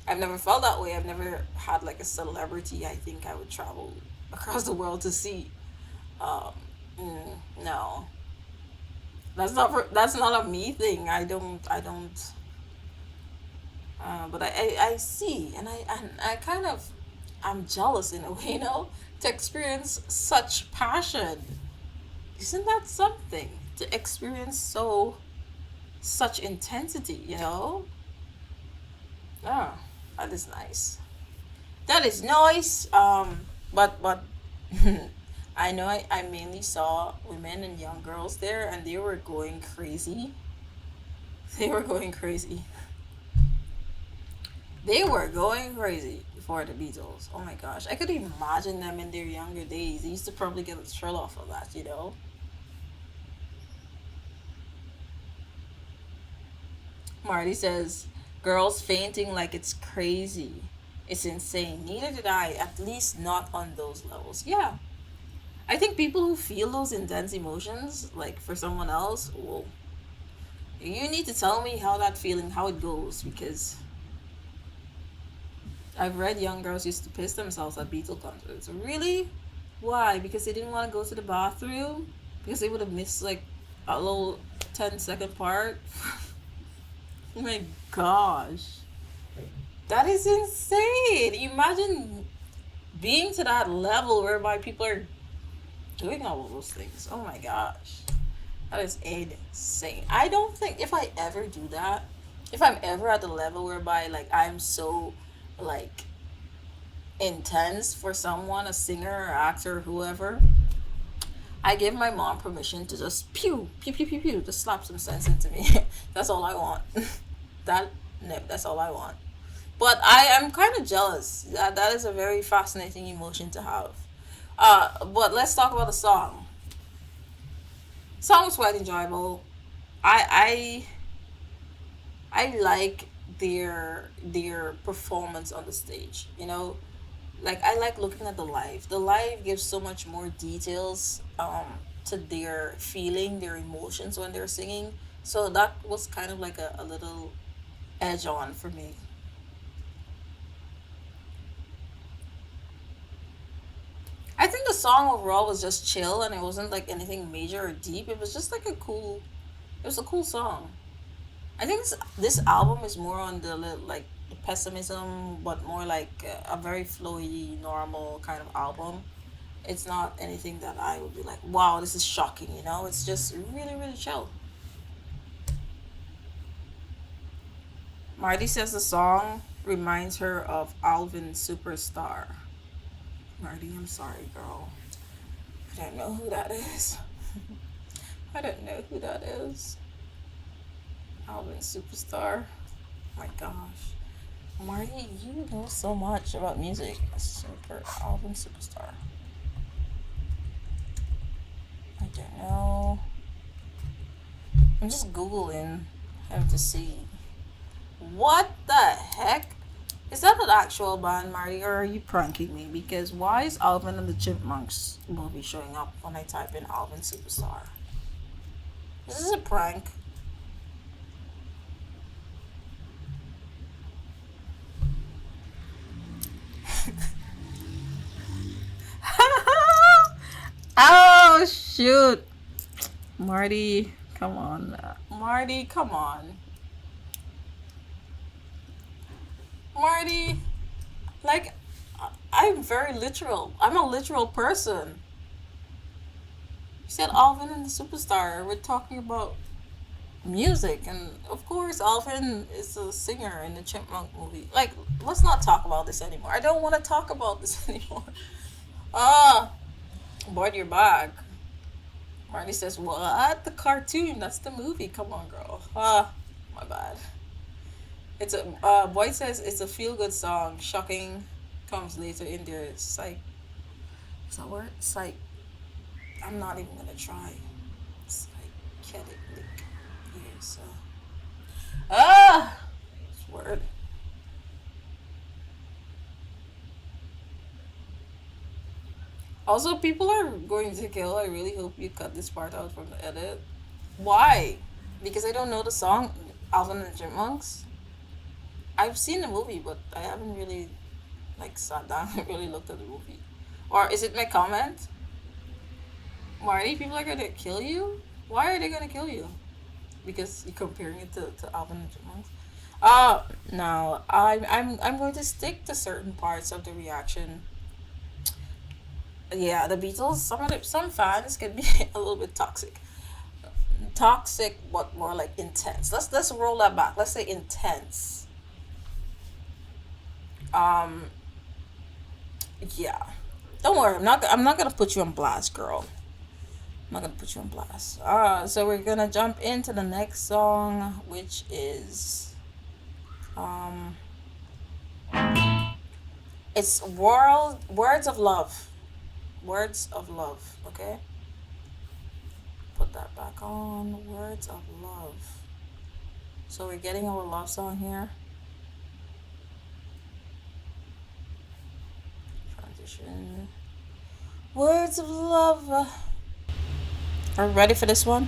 I've never felt that way. I've never had like a celebrity I think I would travel across the world to see. Um, no, that's not a me thing. I don't. But I see, and I kind of I'm jealous in a way, to experience such passion. Isn't that something to experience such intensity? Oh, that is nice. That is nice. But I know I mainly saw women and young girls there, and they were going crazy. They were going crazy. They were going crazy for the Beatles. Oh my gosh, I could imagine them in their younger days. They used to probably get a thrill off of that. Marty says, girls fainting like it's crazy. It's insane. Neither did I, at least not on those levels. Yeah. I think people who feel those intense emotions, like for someone else, whoa, you need to tell me how that feeling, how it goes, because I've read young girls used to piss themselves at Beatle concerts. Really? Why? Because they didn't want to go to the bathroom? Because they would have missed like a little 10-second part? Oh my gosh. That is insane. Imagine being to that level whereby people are doing all of those things. Oh my gosh. That is insane. I don't think if I ever do that, if I'm ever at the level whereby like I'm so like intense for someone, a singer or actor or whoever, I give my mom permission to just pew, pew, pew, pew, pew, just slap some sense into me. That's all I want. that no, that's all I want. But I am kind of jealous. That is a very fascinating emotion to have. But let's talk about the song. Song was quite enjoyable. I I like their performance on the stage. Like I like looking at the live. The live gives so much more details to their feeling, their emotions when they're singing. So that was kind of like a little edge on for me. I think the song overall was just chill and it wasn't like anything major or deep. It was just like it was a cool song. I think this album is more on like the pessimism, but more like a very flowy, normal kind of album. It's not anything that I would be like, wow, this is shocking. It's just really, really chill. Marty says the song reminds her of Alvin Superstar. Marty, I'm sorry, girl. I don't know who that is. I don't know who that is. Alvin Superstar. Oh my gosh. Marty, you know so much about music. Super Alvin Superstar. I don't know. I'm just Googling him to see. What the heck? Is that an actual band, Marty, or are you pranking me? Because why is Alvin and the Chipmunks movie showing up when I type in Alvin Superstar? Is this a prank? Shoot. Marty, come on. Marty, come on. Marty, like, I'm very literal. I'm a literal person. You said Alvin and the Superstar. We're talking about music, and of course, Alvin is a singer in the Chipmunk movie. Like, let's not talk about this anymore. I don't want to talk about this anymore. Ah, boy, you're back. Marty says, "What? The cartoon? That's the movie. Come on, girl." Ah, my bad. It's a Boyd says it's a feel good song. Shocking comes later in there. It's like, is that word? It's like, I'm not even gonna try. It's like psychedelically. Yeah, so it's word. Also, people are going to kill. I really hope you cut this part out from the edit. Why? Because I don't know the song Alvin and the Chipmunks. I've seen the movie, but I haven't really like sat down and really looked at the movie. Or is it my comment? Marty, people are gonna kill you? Why are they gonna kill you? Because you're comparing it to Alvin and Chipmunks? No. I'm going to stick to certain parts of the reaction. Yeah, the Beatles, some fans can be a little bit toxic. Toxic but more like intense. Let's roll that back. Let's say intense. Um yeah. Don't worry, I'm not gonna put you on blast, girl. I'm not gonna put you on blast. So we're gonna jump into the next song, which is um it's Words of Love. Words of Love, okay? Put that back on. Words of Love. So we're getting our love song here. Transition. Words of Love. Are we ready for this one?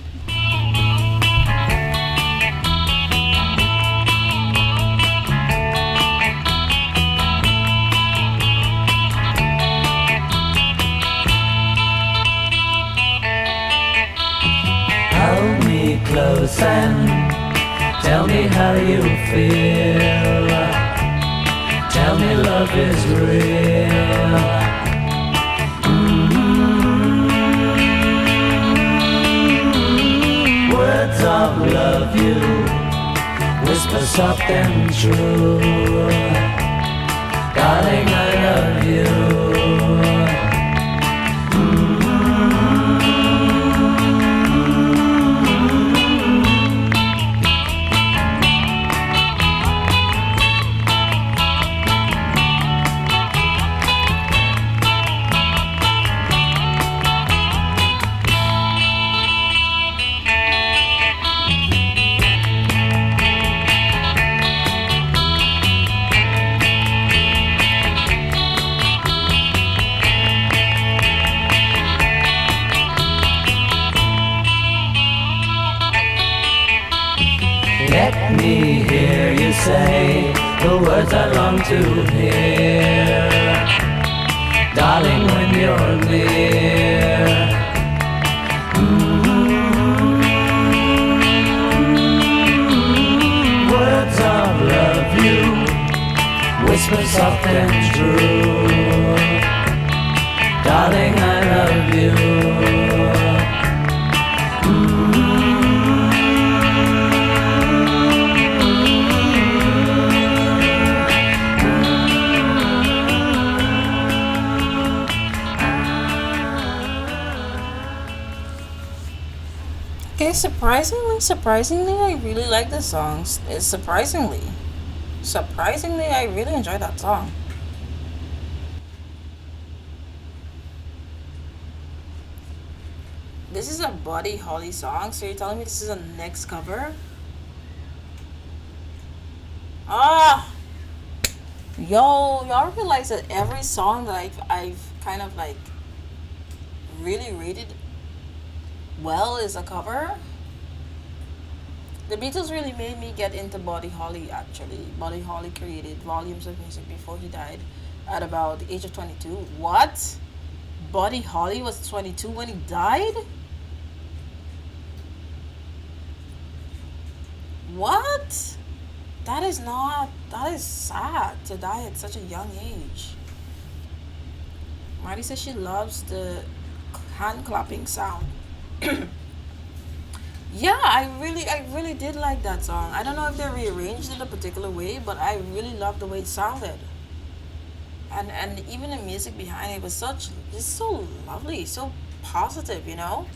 Hold me close and tell me how you feel. Tell me love is real. Words of love you whisper soft and true. Darling, I love you. Let me hear you say the words I long to hear. Darling, when you're near. Words of love you whisper soft and true. Darling, I love you. Okay, surprisingly, I really like the songs. It's surprisingly, I really enjoy that song. This is a Buddy Holly song, so you're telling me this is a next cover? Ah, y'all realize that every song that I've kind of like really rated well is a cover? The Beatles really made me get into Buddy Holly actually. Buddy Holly created volumes of music before he died at about the age of 22. What? Buddy Holly was 22 when he died? What? That is sad to die at such a young age. Marty says she loves the hand clapping sound. Yeah, I really did like that song. I don't know if they rearranged it a particular way, but I really loved the way it sounded. And even the music behind it was such it's so lovely, so positive, you know?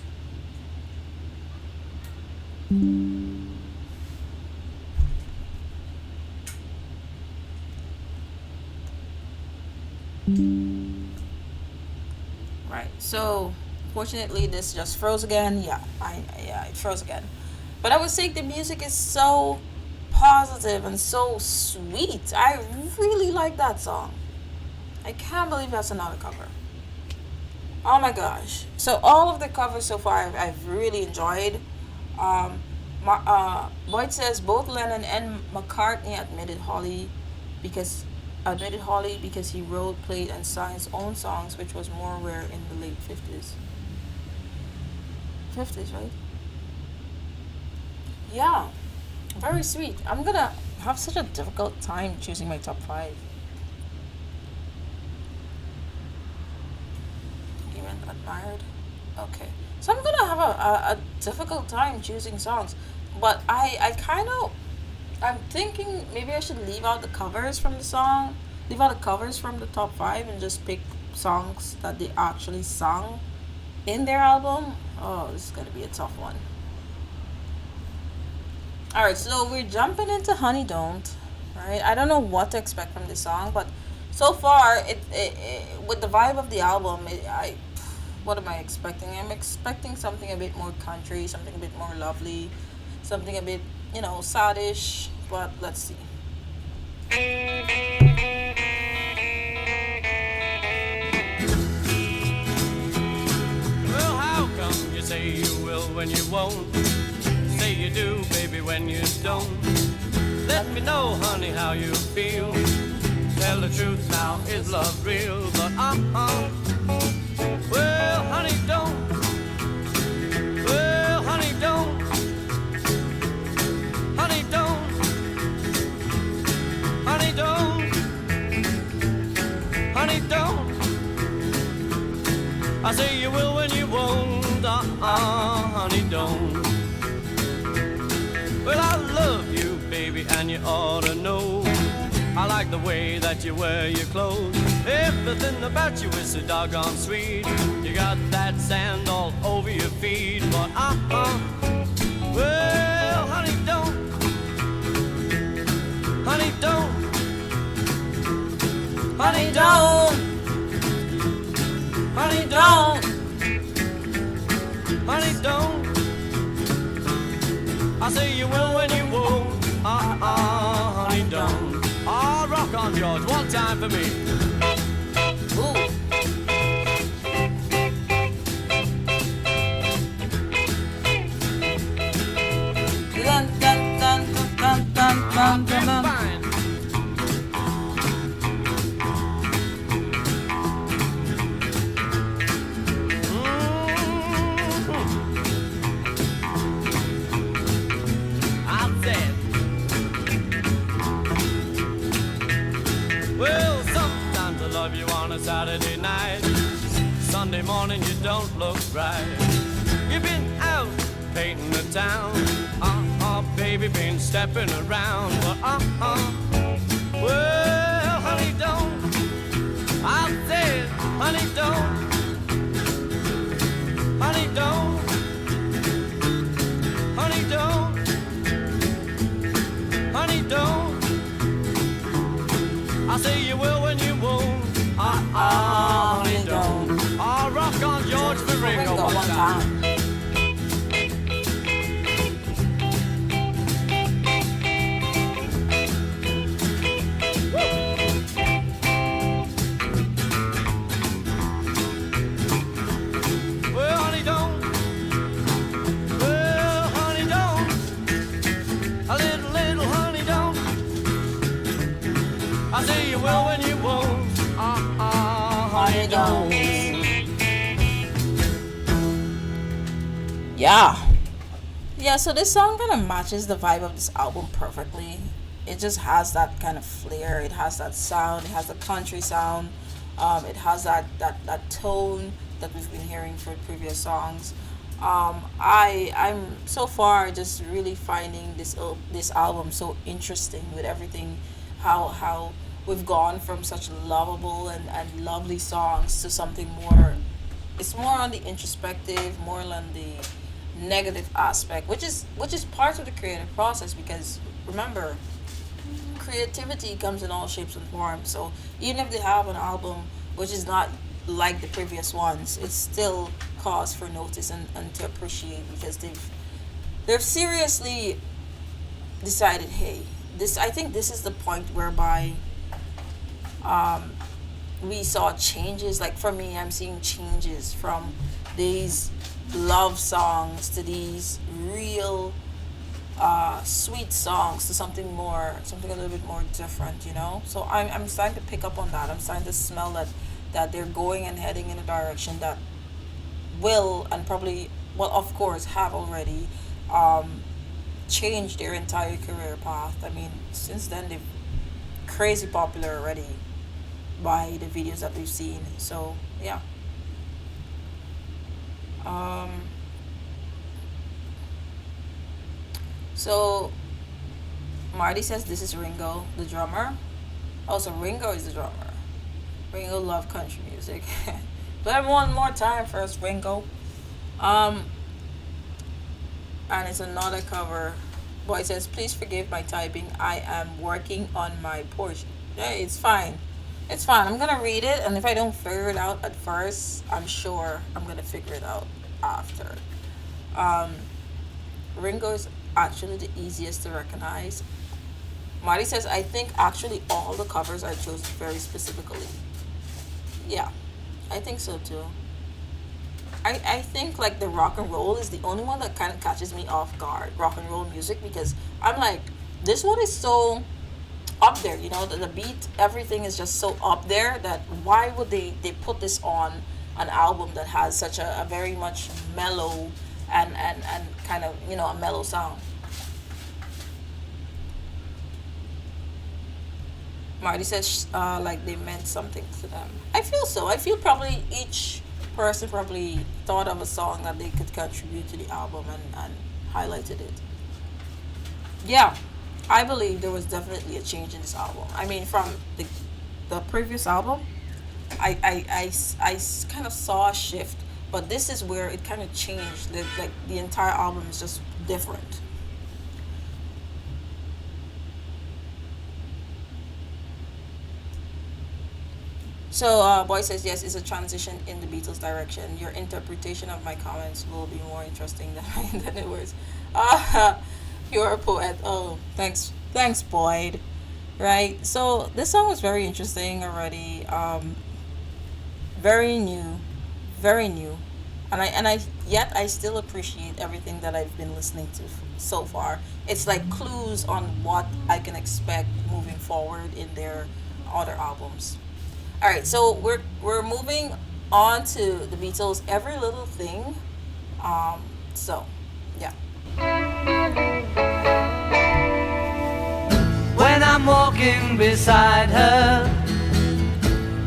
Right. So, fortunately, this just froze again. Yeah, it froze again. But I would say the music is so positive and so sweet. I really like that song. I can't believe that's another cover. Oh my gosh. So all of the covers so far I've really enjoyed. Boyd says both Lennon and McCartney admitted Holly because he wrote, played, and sang his own songs, which was more rare in the late 50s. 50s, right? Yeah, very sweet. I'm gonna have such a difficult time choosing my top five. Even admired. Okay, so I'm gonna have a difficult time choosing songs, but I kind of I'm thinking maybe I should leave out the covers from the song, leave out the covers from the top five, and just pick songs that they actually sung in their album. Oh, this is gonna be a tough one. All right, so we're jumping into Honey Don't. Right, I don't know what to expect from this song, but so far, with the vibe of the album, what am I expecting? I'm expecting something a bit more country, something a bit more lovely, something a bit, saddish. But let's see. Well, how come you say you will when you won't? Say you do, baby, when you don't. Let me know, honey, how you feel. Tell the truth now, is love real? But well, honey, don't. Well, honey, don't. Honey, don't. Honey, don't. Honey, don't. I say you will when you won't. Honey, don't. Well, I love you, baby, and you ought to know. I like the way that you wear your clothes. Everything about you is so doggone sweet. You got that sand all over your feet. But well, honey, don't. Honey, don't. Honey, don't. Honey, don't. Honey, don't. I say you will when you won't. Honey, don't. Rock on, George, one time for me. Ooh. Dun, dun, dun, dun, dun, dun, dun, dun. Fine. I said, well, sometimes I love you on a Saturday night. Sunday morning you don't look right. You've been out painting the town. Baby, been stepping around. But well, honey, don't. I said, honey, don't. Honey, don't. Honey, don't. Honey, don't. I say you will when you won't. Honey, don't. Rock on, George, for Ringo one time. Well, honey, don't. Well, honey, don't. A little honey, don't. I say you will when you won't. Honey, don't. Yeah. Yeah, so this song kind of matches the vibe of this album perfectly. It just has that kind of flair. It has that sound. It has the country sound. It has that tone that we've been hearing for previous songs. I'm so far just really finding this album so interesting with everything, how we've gone from such lovable and lovely songs to something more. It's more on the introspective, more on the negative aspect, which is part of the creative process because remember, creativity comes in all shapes and forms. So even if they have an album which is not like the previous ones, it's still cause for notice and to appreciate because they've seriously decided, hey, this I think this is the point whereby um, we saw changes. Like for me, I'm seeing changes from these love songs to these real sweet songs to something a little bit more different, you know? So I'm starting to pick up on that. I'm starting to smell that they're going and heading in a direction that will and probably, well, of course, have already um, changed their entire career path. I mean, since then, they've crazy popular already by the videos that we've seen. So, yeah. Um, so, Marty says this is Ringo, the drummer. Also, Ringo is the drummer. Ringo love country music. Play one more time first, Ringo. Um, and it's another cover. Boy says, please forgive my typing. I am working on my portion. Yeah, it's fine. It's fine. I'm gonna read it, and if I don't figure it out at first, I'm sure I'm gonna figure it out after. Um, Ringo is actually the easiest to recognize. Marty says, I think actually all the covers are chosen very specifically. Yeah, I think so too. I think like the rock and roll is the only one that kind of catches me off guard, rock and roll music, because I'm like, this one is so up there, you know, the beat, everything is just so up there that why would they put this on an album that has such a very much mellow and kind of, you know, a mellow sound. Marty says like they meant something to them. I feel so. I feel probably each person probably thought of a song that they could contribute to the album and highlighted it. Yeah, I believe there was definitely a change in this album. I mean, from the previous album, kind of saw a shift, but this is where it kind of changed. Like the entire album is just different. So, Boy says yes, it's a transition in the Beatles' direction. Your interpretation of my comments will be more interesting than it was. Ah, you're a poet. Oh, thanks, Boyd. Right. So this song was very interesting already. Very new, very new, and I yet I still appreciate everything that I've been listening to so far. It's like clues on what I can expect moving forward in their other albums. All right, so we're moving on to the Beatles' Every Little Thing. So yeah. When I'm walking beside her,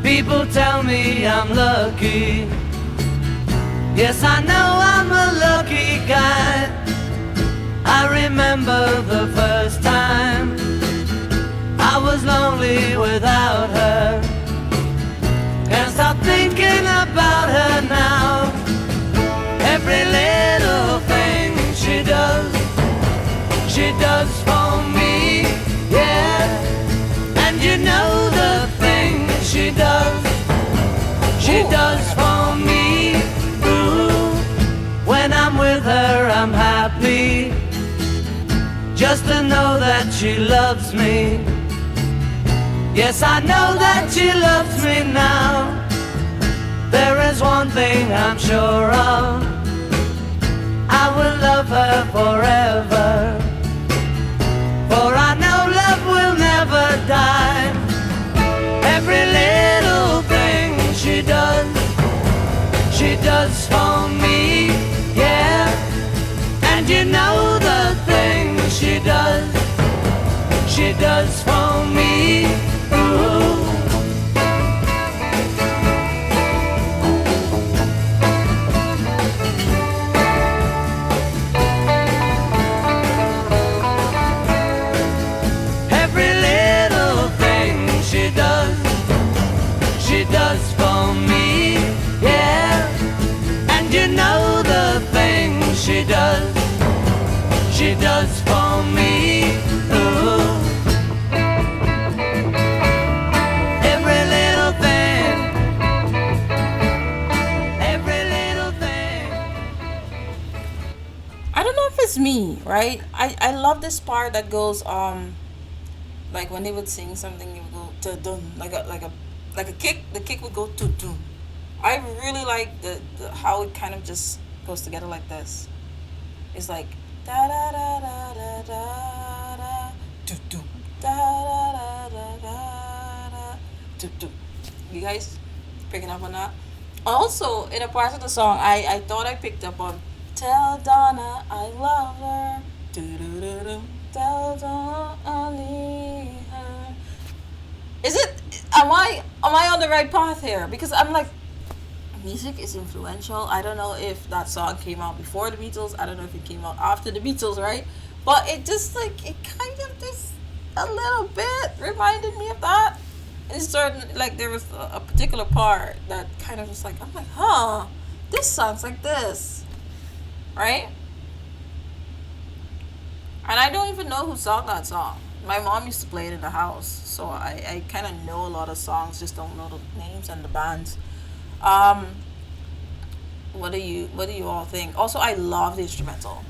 people tell me I'm lucky. Yes, I know I'm a lucky guy. I remember the first time I was lonely without her. Can't stop thinking about her now. Every little thing she does for me, yeah. And you know the things she does for me. Ooh, when I'm with her, I'm happy. Just to know that she loves me. Yes, I know that she loves me now. There is one thing I'm sure of. I will love her forever. For I know love will never die. Every little thing she does for me, yeah. is me, right? I love this part that goes like when they would sing something, it would go to dun like a kick. The kick would go to dun. I really like the how it kind of just goes together like this. It's like da da da da da da da do do da da da da da da do do. You guys picking up on that? Also, in a part of the song, I thought I picked up on "Tell Donna I love her." Do do do do. Tell Donna I need her. Is it? Am I on the right path here? Because I'm like, music is influential. I don't know if that song came out before the Beatles. I don't know if it came out after the Beatles, right? But it just like it kind of just a little bit reminded me of that. And certain like there was a particular part that kind of was like I'm like, huh, this sounds like this, right? And I don't even know who sung that song. My mom used to play it in the house, so I kind of know a lot of songs, just don't know the names and the bands. Um, what do you all think? Also, I love the instrumental.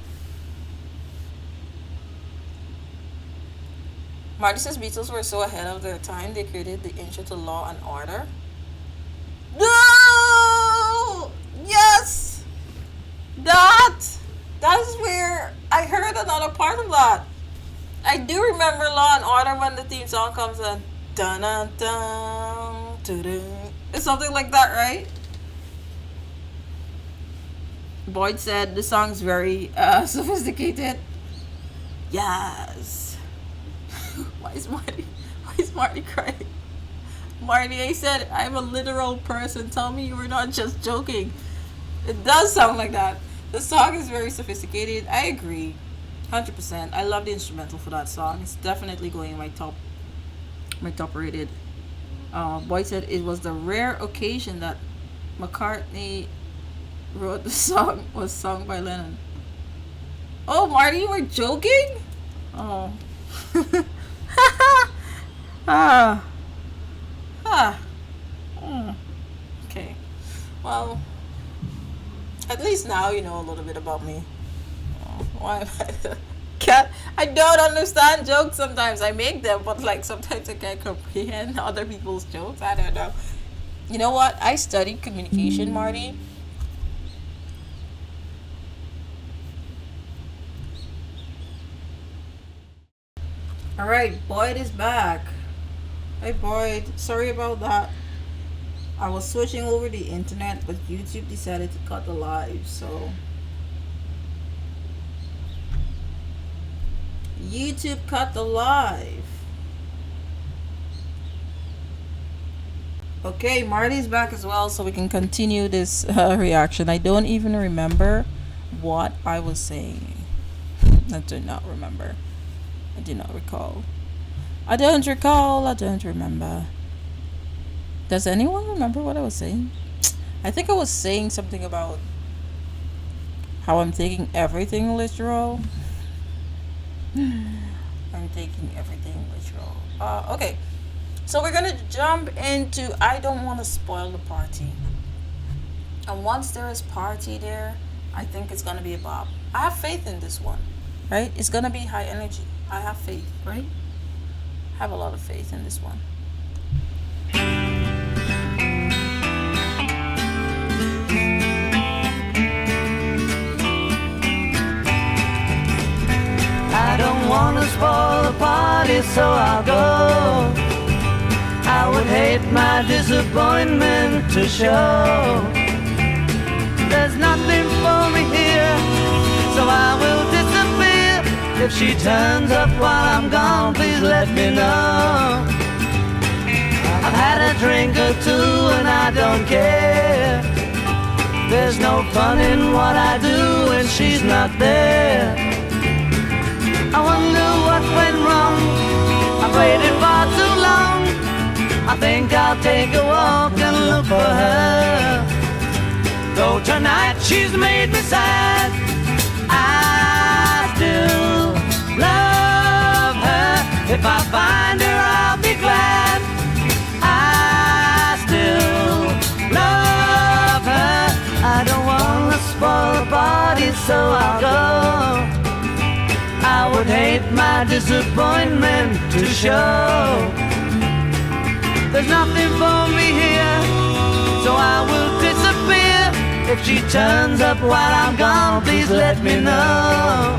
Marty says Beatles were so ahead of their time they created the intro to Law and Order. No! Yes! That! That's where I heard another part of that. I do remember Law and Order when the theme song comes in. Dun dun dun dun. It's something like that, right? Boyd said the song's very sophisticated. Yes. Why is Marty? Why is Marty crying? Marty, I said I'm a literal person. Tell me you were not just joking. It does sound like that. The song is very sophisticated. I agree, 100%. I love the instrumental for that song. It's definitely going in my top rated. Boyd said it was the rare occasion that McCartney wrote the song was sung by Lennon. Oh, Marty, you were joking? Oh. ah. Ah. Mm. Okay. Well, at least now you know a little bit about me. Oh, why am I cat? I don't understand jokes sometimes. I make them, but like sometimes I can't comprehend other people's jokes. I don't know. You know what? I studied communication, Marty. All right, Boyd is back. Hey, Boyd. Sorry about that. I was switching over the internet, but YouTube decided to cut the live, so YouTube cut the live. Okay, Marty's back as well, so we can continue this reaction. I don't even remember what I was saying. I do not remember. I do not recall. I don't recall. I don't remember. Does anyone remember what I was saying? I think I was saying something about how I'm taking everything literal. I'm taking everything literal. Okay. So we're gonna jump into I don't want to spoil the party. And once there is party there, I think it's gonna be a bop. I have faith in this one, right? It's gonna be high energy. I have faith, right? I have a lot of faith in this one. I don't wanna spoil the party, so I'll go. I would hate my disappointment to show. There's nothing for me here, so I will disappear. If she turns up while I'm gone, please let me know. I've had a drink or two and I don't care. There's no fun in what I do when she's not there. I wonder what went wrong. I've waited far too long. I think I'll take a walk and look for her. Though tonight she's made me sad, I still love her. If I find her, I'll be glad. I still love her. I don't wanna spoil the party, so I'll go. my disappointment to show. There's nothing for me here, so I will disappear. If she turns up while I'm gone, please let me know.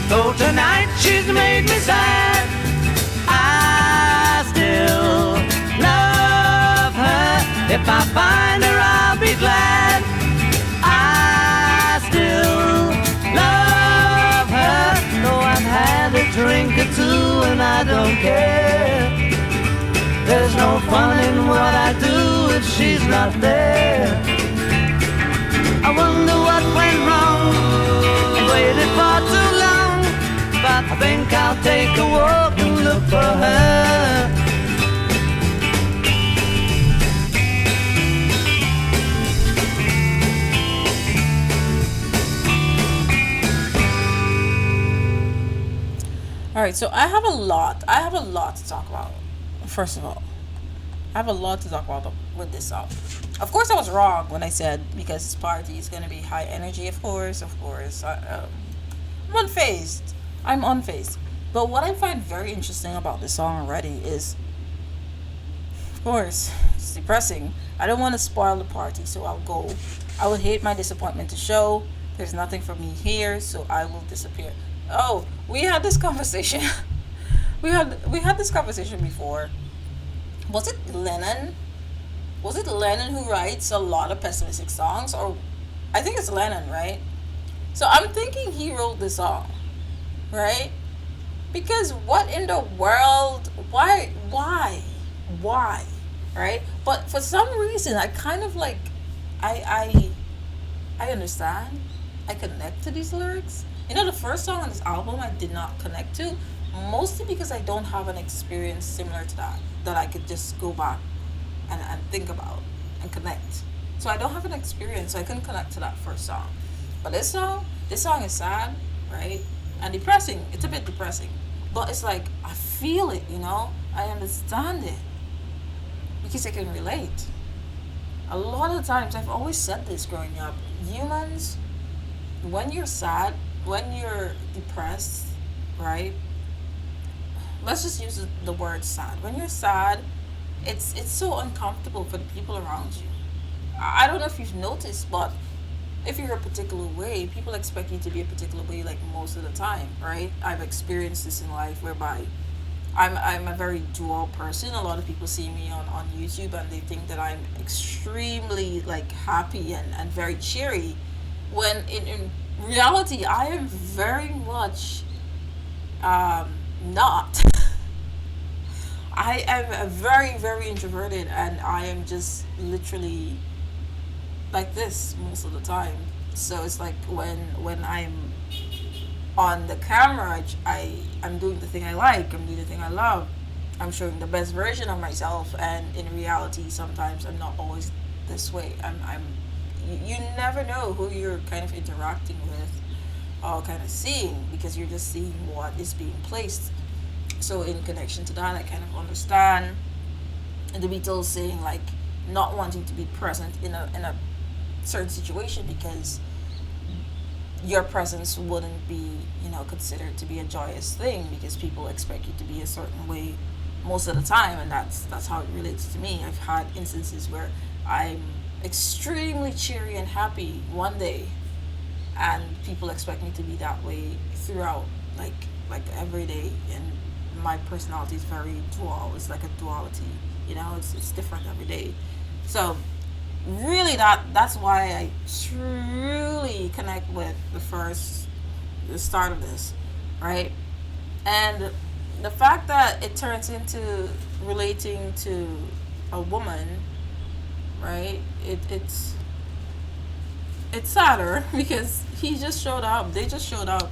Though tonight she's made me sad, I still love her. If I find her, I'll be glad. I still love her. Though I've had a drink or two and I don't care. There's no fun in what I do if she's not there. I wonder what went wrong and waited for too long. But I think I'll take a walk and look for her. All right, so I have a lot to talk about. First of all, I have a lot to talk about with this song. Of course, I was wrong when I said because this party is gonna be high energy. Of course. I'm unfazed. I'm unfazed. But what I find very interesting about this song already is, of course, it's depressing. I don't want to spoil the party, so I'll go. I would hate my disappointment to show. There's nothing for me here, so I will disappear. Oh, we had this conversation. we had this conversation before. Was it Lennon? Was it Lennon who writes a lot of pessimistic songs, or I think it's Lennon, right? So I'm thinking he wrote this song, right? Because what in the world? Why, right? But for some reason, I kind of like, I understand. I connect to these lyrics. You know, the first song on this album I did not connect to, mostly because I don't have an experience similar to that I could just go back and think about and connect. So I don't have an experience, so I couldn't connect to that first song. But this song is sad, right? And depressing. It's a bit depressing. But it's like, I feel it, you know? I understand it. Because I can relate. A lot of the times, I've always said this growing up. Humans, when you're sad, when you're depressed, right? Let's just use the word sad. When you're sad, it's so uncomfortable for the people around you. I don't know if you've noticed, but if you're a particular way, people expect you to be a particular way like most of the time, right? I've experienced this in life whereby I'm a very dual person. A lot of people see me on YouTube and they think that I'm extremely like happy and very cheery. When in reality I am very much not. I am a very, very introverted and I am just literally like this most of the time. So it's like when I'm on the camera, I'm doing the thing I like, I'm doing the thing I love, I'm showing the best version of myself, and in reality sometimes I'm not always this way. I'm you never know who you're kind of interacting with or kind of seeing, because you're just seeing what is being placed. So in connection to that, I kind of understand the Beatles saying like not wanting to be present in a certain situation because your presence wouldn't be, considered to be a joyous thing because people expect you to be a certain way most of the time, and that's how it relates to me. I've had instances where I'm extremely cheery and happy one day, and people expect me to be that way throughout, like every day. And my personality is very dual. It's like a duality, it's different every day. So really that's why I truly connect with the start of this, right? And the fact that it turns into relating to a woman, right? It's sadder because they just showed up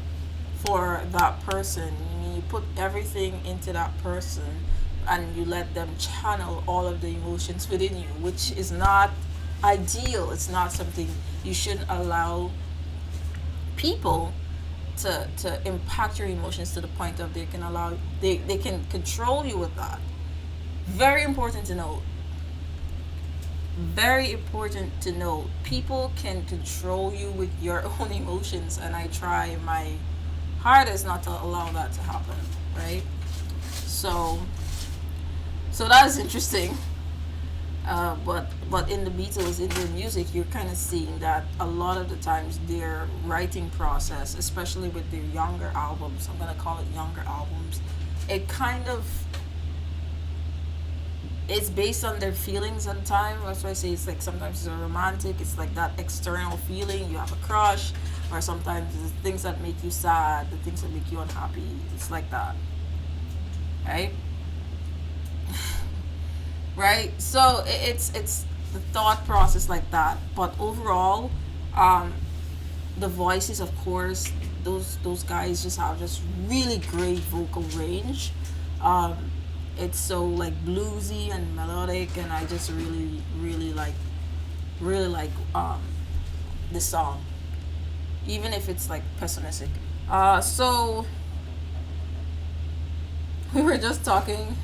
for that person. You put everything into that person and you let them channel all of the emotions within you, which is not ideal. It's not something you shouldn't allow people to impact your emotions to the point of they can control you with that. Very important to note. Very important to note. People can control you with your own emotions, and I try my hardest not to allow that to happen. Right. So that is interesting. But in the Beatles, in their music, you're kind of seeing that a lot of the times their writing process, especially with their younger albums, I'm gonna call it younger albums, it kind of it's based on their feelings at the time. That's why I say it's like sometimes it's a romantic, it's like that external feeling, you have a crush, or sometimes it's the things that make you sad, the things that make you unhappy. It's like that, right? Right? So it's the thought process like that. But overall, um, the voices, of course, those guys just have just really great vocal range. Um, it's so like bluesy and melodic, and I just really like the song, even if it's like pessimistic. So we were just talking.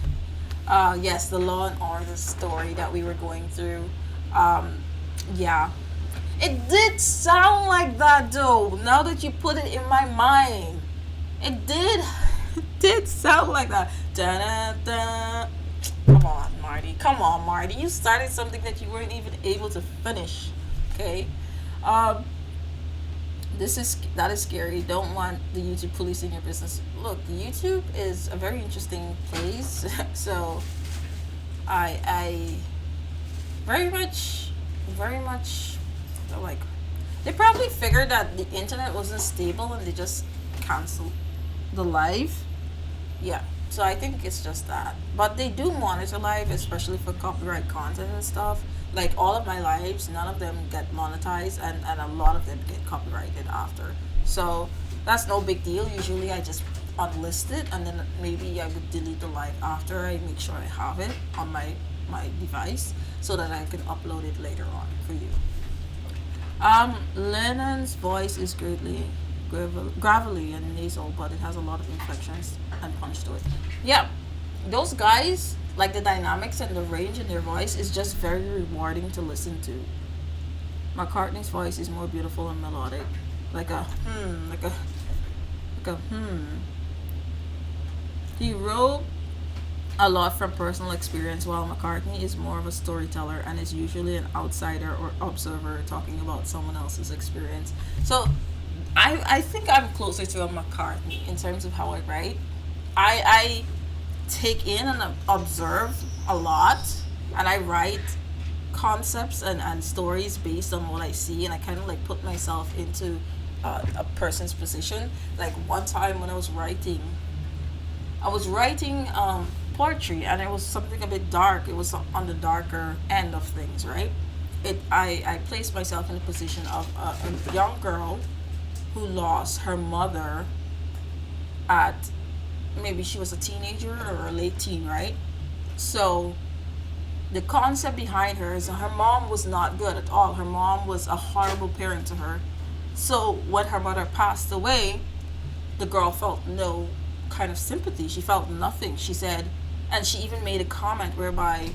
Yes, the Law and Order story that we were going through. Um, yeah, it did sound like that though. Now that you put it in my mind, it did. It did sound like that. Da-da-da. Come on, Marty. Come on, Marty. You started something that you weren't even able to finish. Okay. Um, this is that is scary. Don't want the YouTube policing your business. Look, YouTube is a very interesting place. So I very much like they probably figured that the internet wasn't stable and they just canceled the live. Yeah. So I think it's just that. But they do monitor live, especially for copyright content and stuff. Like all of my lives, none of them get monetized, and a lot of them get copyrighted after. So that's no big deal. Usually I just unlist it, and then maybe I would delete the live after I make sure I have it on my device so that I can upload it later on for you. Lennon's voice is greatly gravelly and nasal, but it has a lot of inflections and punch to it. Yeah, those guys, like the dynamics and the range in their voice, is just very rewarding to listen to. McCartney's voice is more beautiful and melodic, like a like a. He wrote a lot from personal experience, while McCartney is more of a storyteller and is usually an outsider or observer talking about someone else's experience. So I think I'm closer to a McCartney in terms of how I write. I take in and observe a lot, and I write concepts and stories based on what I see, and I kind of like put myself into a person's position. Like one time when I was writing poetry, and it was something a bit dark. It was on the darker end of things, right? I placed myself in the position of a young girl who lost her mother at maybe she was a teenager or a late teen, right? So the concept behind her is that her mom was not good at all. Her mom was a horrible parent to her. So when her mother passed away, the girl felt no kind of sympathy. She felt nothing. She said, and she even made a comment whereby,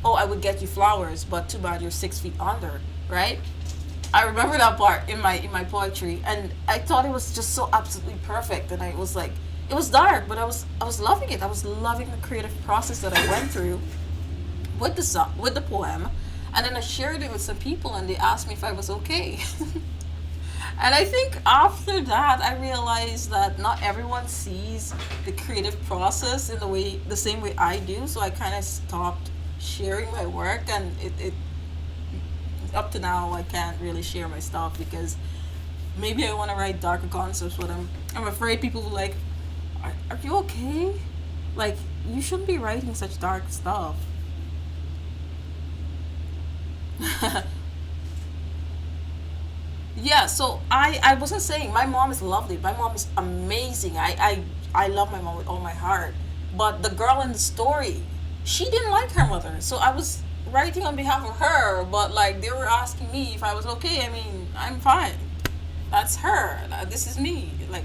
"Oh, I would get you flowers, but too bad you're 6 feet under," right? I remember that part in my poetry, and I thought it was just so absolutely perfect. And I was like, it was dark, but I was loving it. I was loving the creative process that I went through with the song, with the poem, and then I shared it with some people, and they asked me if I was okay. And I think after that, I realized that not everyone sees the creative process in the same way I do. So I kind of stopped sharing my work, and it up to now I can't really share my stuff because maybe I want to write darker concepts, but I'm afraid people will like, are you okay? Like you shouldn't be writing such dark stuff. Yeah, so I wasn't saying my mom is lovely. My mom is amazing. I love my mom with all my heart. But the girl in the story, she didn't like her mother. So I was writing on behalf of her, but like they were asking me if I was okay. I mean, I'm fine. That's her. This is me. Like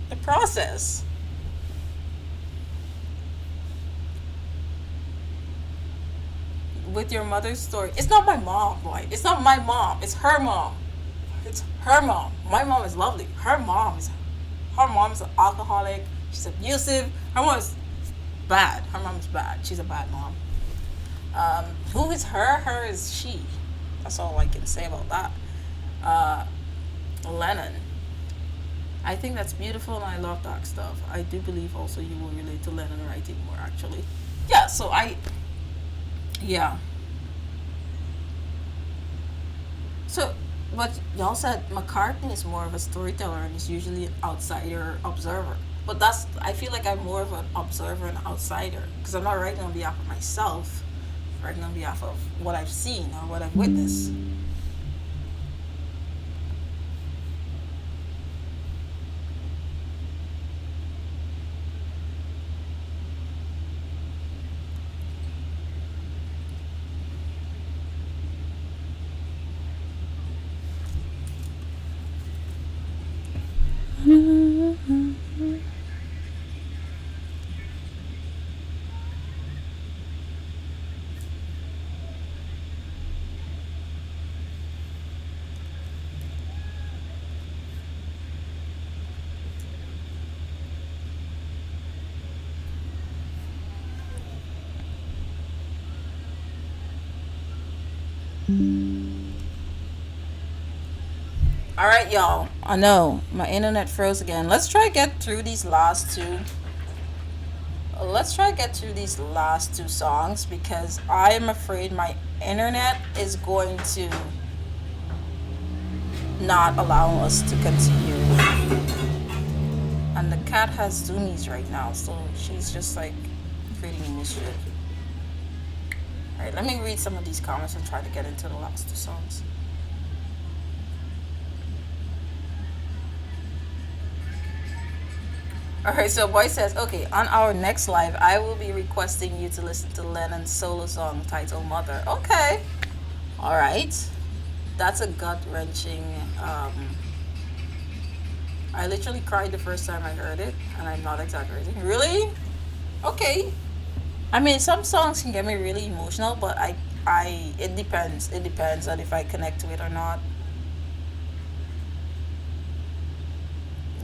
the process with your mother's story. It's not my mom, boy. It's not my mom. It's her mom. It's her mom. My mom is lovely. Her mom is an alcoholic. She's abusive. Her mom is bad. Her mom is bad. She's a bad mom. Who is her? Her is she. That's all I can say about that. Uh, Lennon. I think that's beautiful and I love that stuff. I do believe also you will relate to Lennon writing more actually. Yeah, yeah. So, but y'all said McCartney is more of a storyteller and is usually an outsider observer. But I feel like I'm more of an observer and outsider because I'm not writing on behalf of myself, I'm writing on behalf of what I've seen or what I've witnessed. All right, y'all. I know my internet froze again. Let's try to get through these last two. Let's try to get through these last two songs because I am afraid my internet is going to not allow us to continue. And the cat has zoomies right now, so she's just like creating mischief. All right, let me read some of these comments and try to get into the last two songs. Alright, so Boy says, okay, on our next live, I will be requesting you to listen to Lennon's solo song titled Mother. Okay. Alright. That's a gut wrenching. I literally cried the first time I heard it, and I'm not exaggerating. Really? Okay. I mean, some songs can get me really emotional, but it depends. It depends on if I connect to it or not.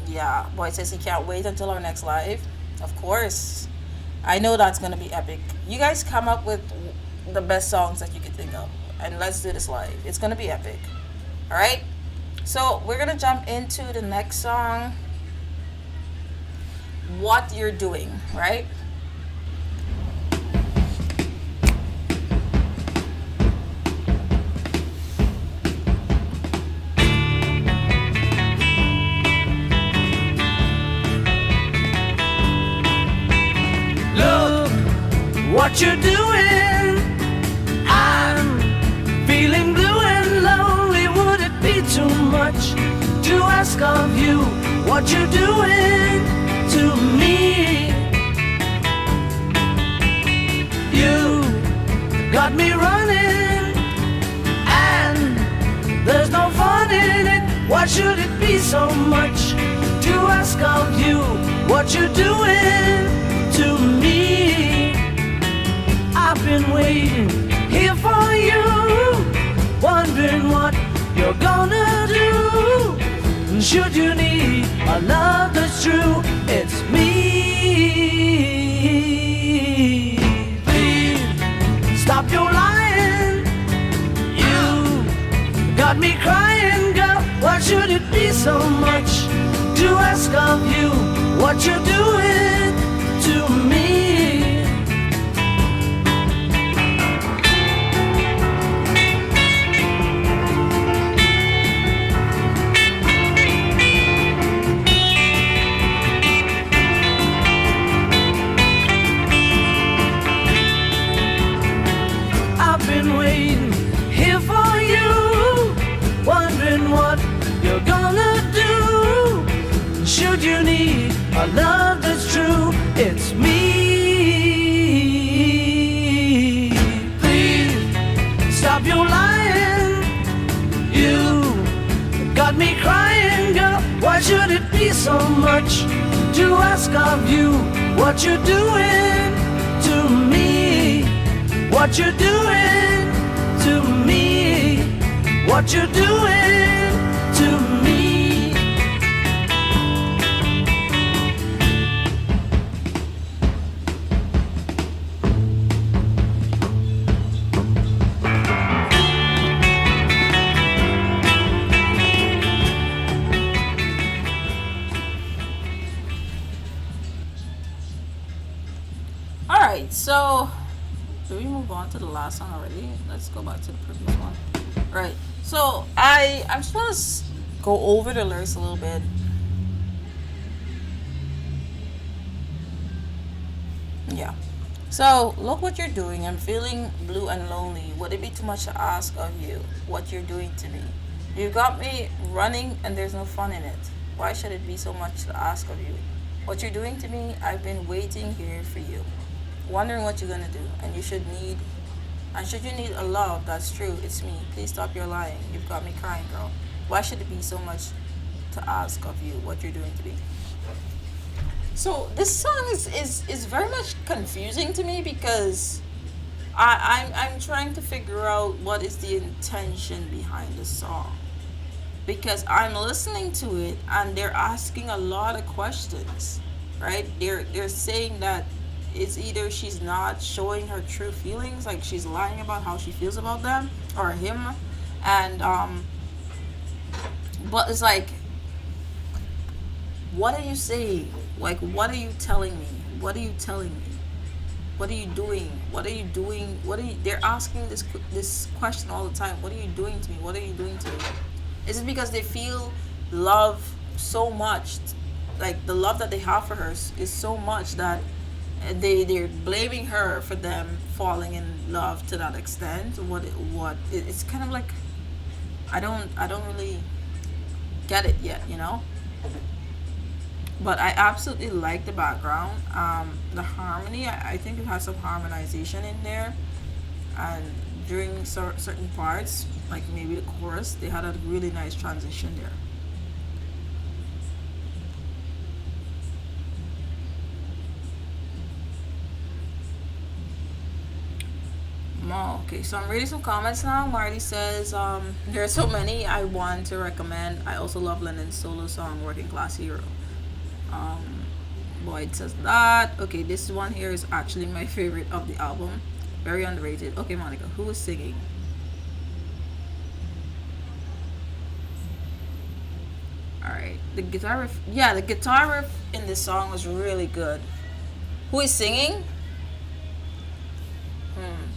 Yeah, Boy says he can't wait until our next live. Of course. I know that's gonna be epic. You guys come up with the best songs that you can think of, and let's do this live. It's gonna be epic. Alright? So, we're gonna jump into the next song. What You're Doing, right? Look what you're doing. I'm feeling blue and lonely. Would it be too much to ask of you what you're doing to me? You got me running, and there's no fun in it. Why should it be so much to ask of you what you're doing to me? I've been waiting here for you, wondering what you're gonna do. Should you need a love that's true, it's me. Please stop your lying. You got me crying, girl. Why should it be so much to ask of you what you're doing to me? I've been waiting here for you, wondering what you're gonna do. Should you need a love that's true, it's me. Please so much to ask of you what you're doing to me, what you're doing to me, what you're doing to me. All right, so do we move on to the last song already? Let's go back to the previous one. Right. So I'm just gonna go over the lyrics a little bit. Yeah. So look what you're doing. I'm feeling blue and lonely. Would it be too much to ask of you what you're doing to me? You got me running and there's no fun in it. Why should it be so much to ask of you? What you're doing to me, I've been waiting here for you. Wondering what you're gonna do. And should you need a love that's true, it's me. Please stop your lying. You've got me crying, girl. Why should it be so much to ask of you what you're doing to me? So this song is very much confusing to me because I'm trying to figure out what is the intention behind the song. Because I'm listening to it and they're asking a lot of questions, right? They're saying that it's either she's not showing her true feelings, like she's lying about how she feels about them or him, and but it's like, what are you saying? Like, what are you telling me? What are you telling me? What are you doing? What are you doing? What are you? They're asking this question all the time. What are you doing to me? What are you doing to me? Is it because they feel love so much, like the love that they have for her is so much that they're blaming her for them falling in love to that extent? It's kind of like I don't really get it yet, you know. But I absolutely like the background, the harmony. I think it has some harmonization in there, and during certain parts, like maybe the chorus, they had a really nice transition there. Okay, so I'm reading some comments now. Marty says, there are so many I want to recommend. I also love Lennon's solo song, Working Class Hero. Um, Boyd says that. Okay, this one here is actually my favorite of the album. Very underrated. Okay, Monica, who was singing? Alright, the guitar riff. Yeah, the guitar riff in this song was really good. Who is singing?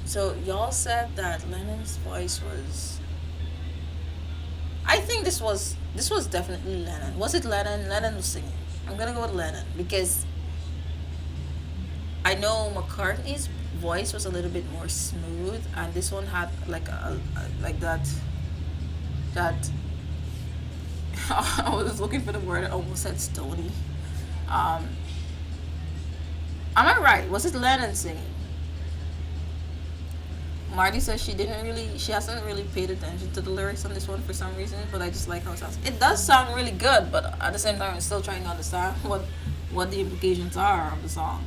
So y'all said that Lennon's voice was. I think this was definitely Lennon. Was it Lennon? Lennon was singing. I'm gonna go with Lennon because I know McCartney's voice was a little bit more smooth, and this one had like like that. I was looking for the word. I almost said stony. Um, am I right? Was it Lennon singing? Marty says she hasn't really paid attention to the lyrics on this one for some reason, but I just like how it sounds. It does sound really good, but at the same time, I'm still trying to understand what the implications are of the song.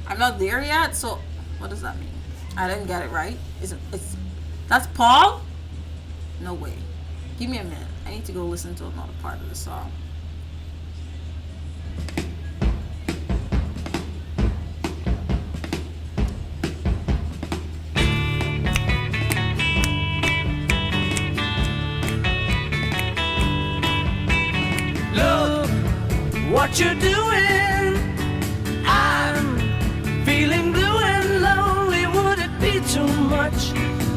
I'm not there yet, so what does that mean? I didn't get it right. It's that's Paul? No way. Give me a minute. I need to go listen to another part of the song. Look what you're doing. I'm feeling blue and lonely. Would it be too much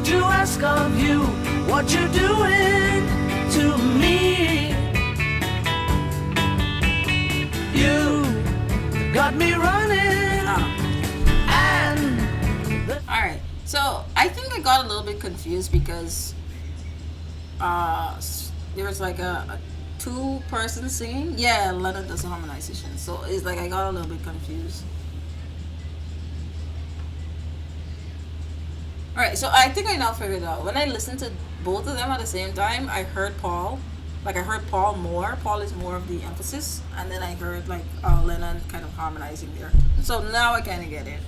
to ask of you what you're doing to me? You got me running. And All right. So I think I got a little bit confused because there was like a two-person singing. Yeah, Lennon does harmonization. So it's like I got a little bit confused. All right. So I think I now figured it out. When I listened to both of them at the same time. I heard Paul, like I heard Paul more. Paul is more of the emphasis, and then I heard like Lennon kind of harmonizing there. So now I kind of get it.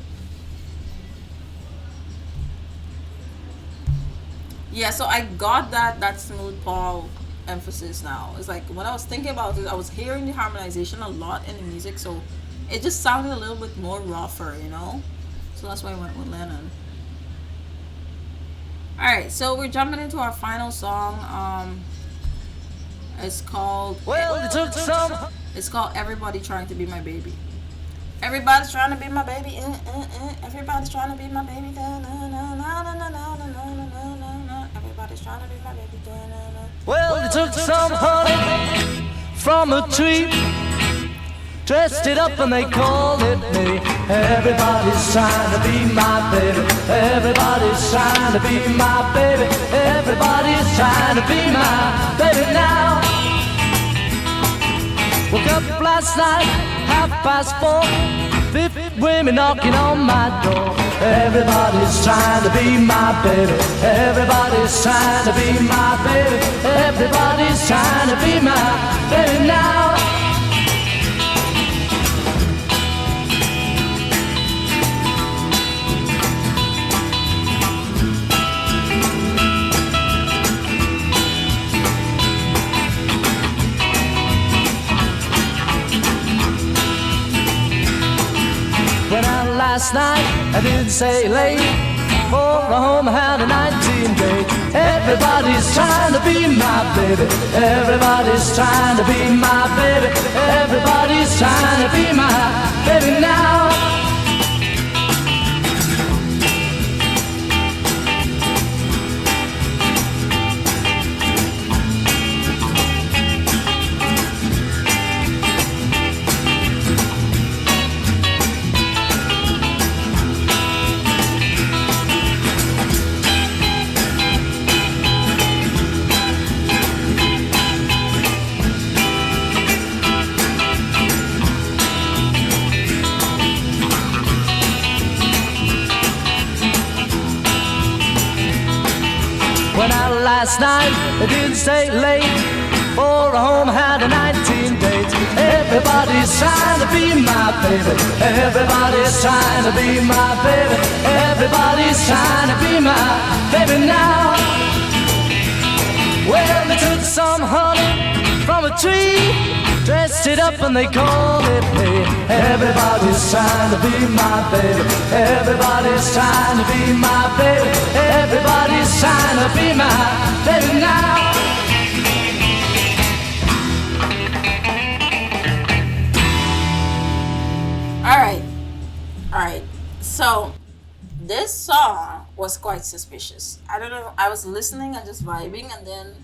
Yeah, so I got that smooth Paul emphasis now. It's like when I was thinking about it, I was hearing the harmonization a lot in the music, so it just sounded a little bit more rougher, you know. So that's why I went with Lennon. All right, so we're jumping into our final song. It's called Well, it took some. it's called Everybody Trying to Be My Baby. Everybody's trying to be my baby. Everybody's trying to be my baby. Everybody's trying to be my baby. Well, it took some honey from a tree, dressed it up and they called it me. Everybody's trying to be my baby. Everybody's trying to be my baby. Everybody's trying to be my baby now. Woke up last night, 4:30, 50 women knocking on my door. Everybody's trying to be my baby. Everybody's trying to be my baby. Everybody's trying to be my baby now. Went out last night, I didn't say late. For a home, I had a 19 date. Everybody's trying to be my baby. Everybody's trying to be my baby. Everybody's trying to be my baby now. Went out last night, I didn't stay late. For a home, had a 19 date. Everybody's trying to be my baby. Everybody's trying to be my baby. Everybody's trying to be my baby now. Well, they took some honey from a tree, dressed it up and they called it me. Everybody's trying to be my baby. Everybody's trying to be my baby. Everybody's trying to be my baby now. All right, all right. So this song was quite suspicious. I don't know. I was listening and just vibing, and then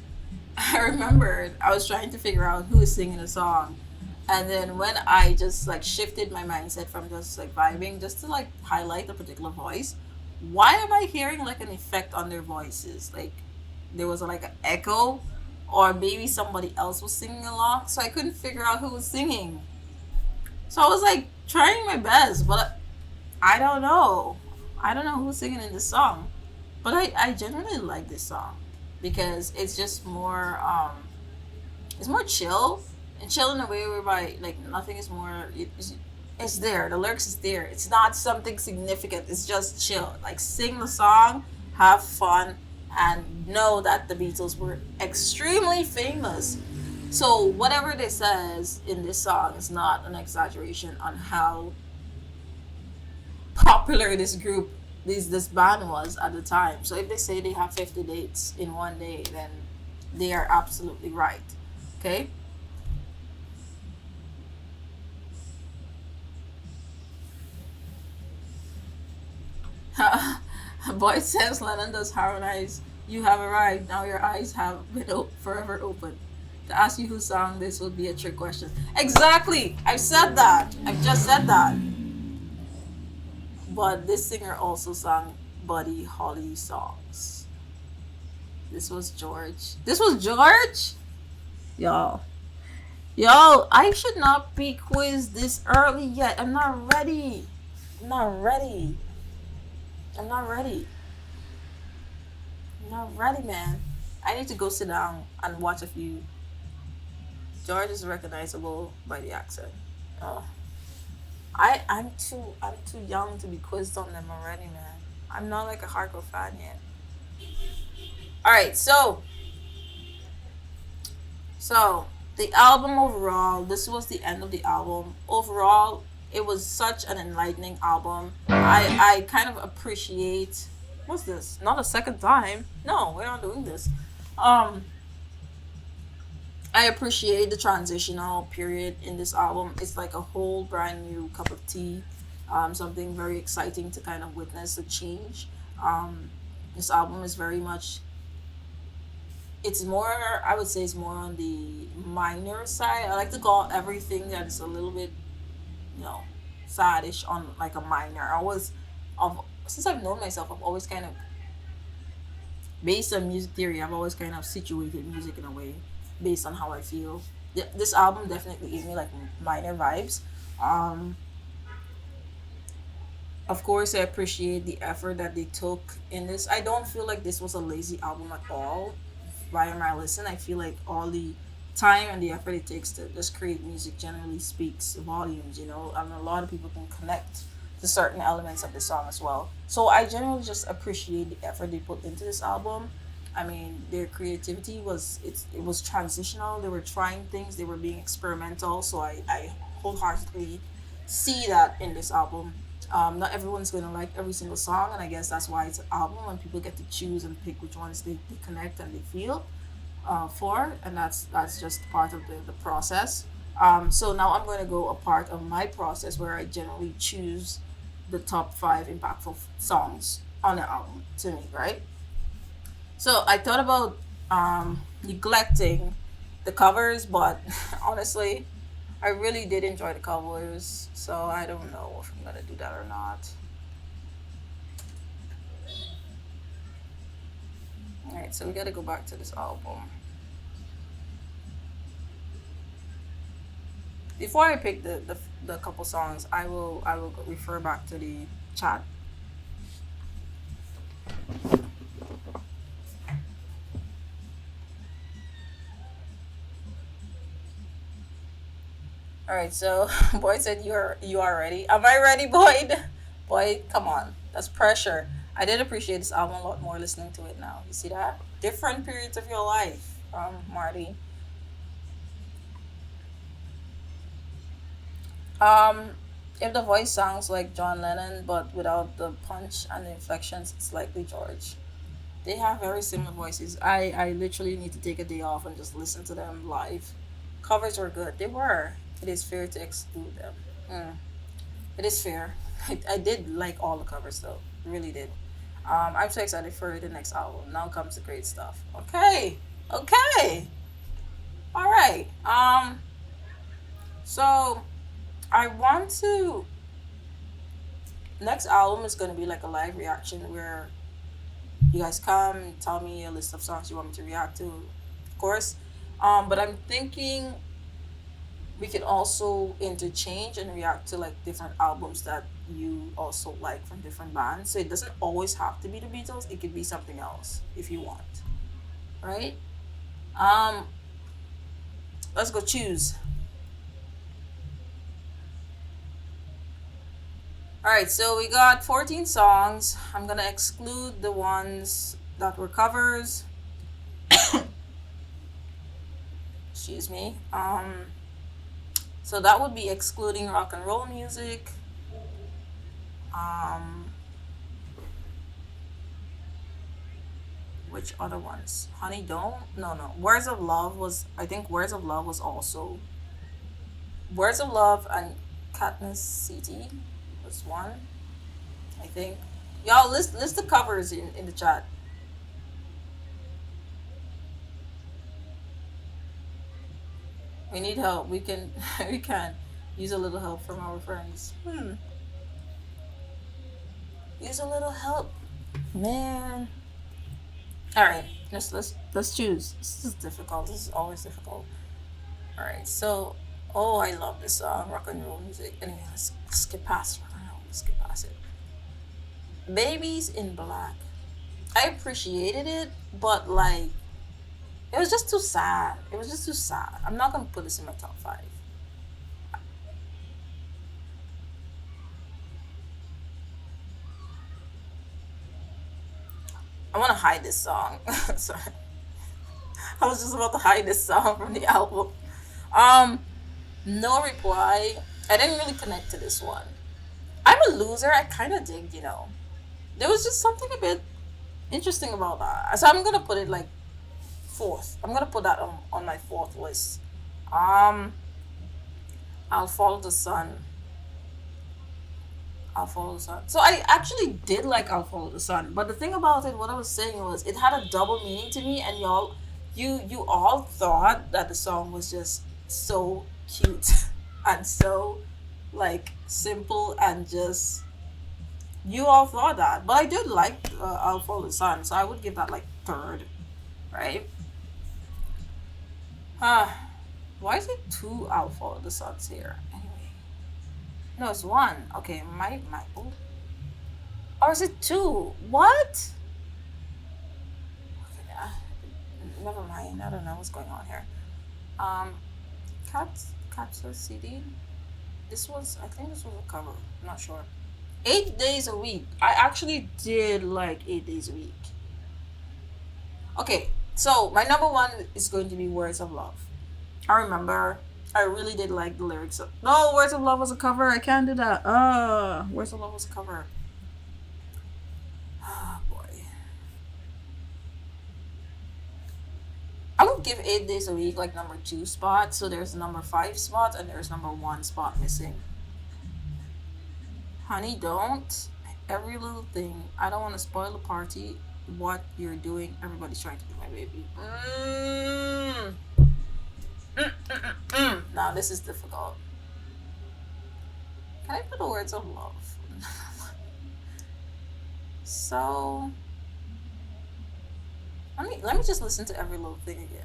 I remembered I was trying to figure out who is singing the song. And then when I just like shifted my mindset from just like vibing, just to like highlight a particular voice, why am I hearing like an effect on their voices? Like there was like an echo, or maybe somebody else was singing along. So I couldn't figure out who was singing. So I was like trying my best, but I don't know. I don't know who's singing in this song. But I genuinely like this song because it's just more it's more chill, and chill in a way whereby like nothing is more it's there. The lyrics is there. It's not something significant. It's just chill. Like sing the song, have fun, and know that the Beatles were extremely famous. So whatever they says in this song is not an exaggeration on how popular this group, this band was at the time. So if they say they have 50 dates in one day, then they are absolutely right. Okay? Boy says Lennon does harmonize. You have arrived. Now your eyes have been forever open. To ask you who sang this would be a trick question. Exactly. I've said that. I've just said that. But this singer also sang Buddy Holly songs. This was George. This was George? Y'all. Yo, I should not be quizzed this early yet. I'm not ready. I'm not ready. I'm not ready. I'm not ready, man. I need to go sit down and watch a few. George is recognizable by the accent. Oh, I'm too young to be quizzed on them already, man. I'm not like a hardcore fan yet. All right, so the album overall, this was the end of the album. Overall, it was such an enlightening album. I kind of appreciate. What's this? Not a second time. No, we're not doing this. Um, I appreciate the transitional period in this album. It's like a whole brand new cup of tea. Something very exciting to kind of witness a change. Um, this album is very much. It's more. I would say it's more on the minor side. I like to call everything that is a little bit, you know, sadish on like a minor. I always, of since I've known myself, I've always kind of based on music theory. I've always kind of situated music in a way based on how I feel. This album definitely gave me like minor vibes. Um, of course, I appreciate the effort that they took in this. I don't feel like this was a lazy album at all. Via my listen, I feel like all the time and the effort it takes to just create music generally speaks volumes. And a lot of people can connect to certain elements of the song as well. So I generally just appreciate the effort they put into this album. I mean, their creativity was transitional. They were trying things. They were being experimental. So I wholeheartedly see that in this album. Not everyone's gonna like every single song, and I guess that's why it's an album and people get to choose and pick which ones they connect and they feel for, and that's just part of the process. So now I'm going to go a part of my process where I generally choose the top five impactful songs on the album to me, right? So I thought about neglecting the covers, but honestly, I really did enjoy the covers, so I don't know if I'm gonna do that or not. All right, so we gotta go back to this album. Before I pick the couple songs, I will refer back to the chat. All right, so Boyd said you are ready. Am I ready, Boyd? Boyd, come on, that's pressure. I did appreciate this album a lot more listening to it now. You see that? Different periods of your life, Marty. Um, if the voice sounds like John Lennon but without the punch and the inflections, it's likely George. They have very similar voices. I literally need to take a day off and just listen to them live. Covers were good. They were. It is fair to exclude them. Mm, it is fair. I did like all the covers though. Really did. I'm so excited for the next album. Now comes the great stuff. Okay. Okay. All right. So I want to. Next album is gonna be like a live reaction where you guys come and tell me a list of songs you want me to react to, of course. But I'm thinking we can also interchange and react to like different albums that you also like from different bands. So it doesn't always have to be the Beatles. It could be something else if you want, right? Um, let's go choose. All right, so we got 14 songs. I'm gonna exclude the ones that were covers. Excuse me. So that would be excluding rock and roll music. Um, which other ones? Honey Don't? No, no. Words of Love was. I think Words of Love was also. Words of Love and Katniss City was one. I think. Y'all list the covers in the chat. We need help. We can we can use a little help from our friends. Use a little help, man. All right, let's choose. This is difficult. This is always difficult. All right, so I love this song, rock and roll music. Anyway, let's skip past rock and roll. Let's skip past it. Babies in Black. I appreciated it, but like It was just too sad. It was just too sad. I'm not gonna put this in my top five. I want to hide this song. Sorry, I was just about to hide this song from the album. Um, no reply. I didn't really connect to this one. I'm a loser. I kind of dig, There was just something a bit interesting about that. So I'm gonna put it like fourth. I'm gonna put that on my fourth list. Um, I'll follow the sun. I'll follow the sun. So I actually did like I'll follow the sun, but the thing about it, what I was saying was, it had a double meaning to me, and you all thought that the song was just so cute and so like simple and just you all thought that, but I did like I'll follow the sun, so I would give that like third, right? Why is it two I'll follow the suns here anyway? No, it's one. Okay, my oh, or is it two? What? Okay, never mind. I don't know what's going on here. Um, Capsule CD. I think this was a cover. I'm not sure. 8 days a week. I actually did like 8 days a week. Okay, so my number one is going to be Words of Love. I remember I really did like the lyrics of No, Words of Love was a cover. I can't do that. Words of Love was a cover. Oh boy. I would give 8 days a week like number two spot. So there's number five spot and there's number one spot missing. Honey, don't. Every little thing. I don't want to spoil the party. What you're doing. Everybody's trying to be my baby. Now this is difficult. Can I put the words of love? So let me just listen to every little thing again.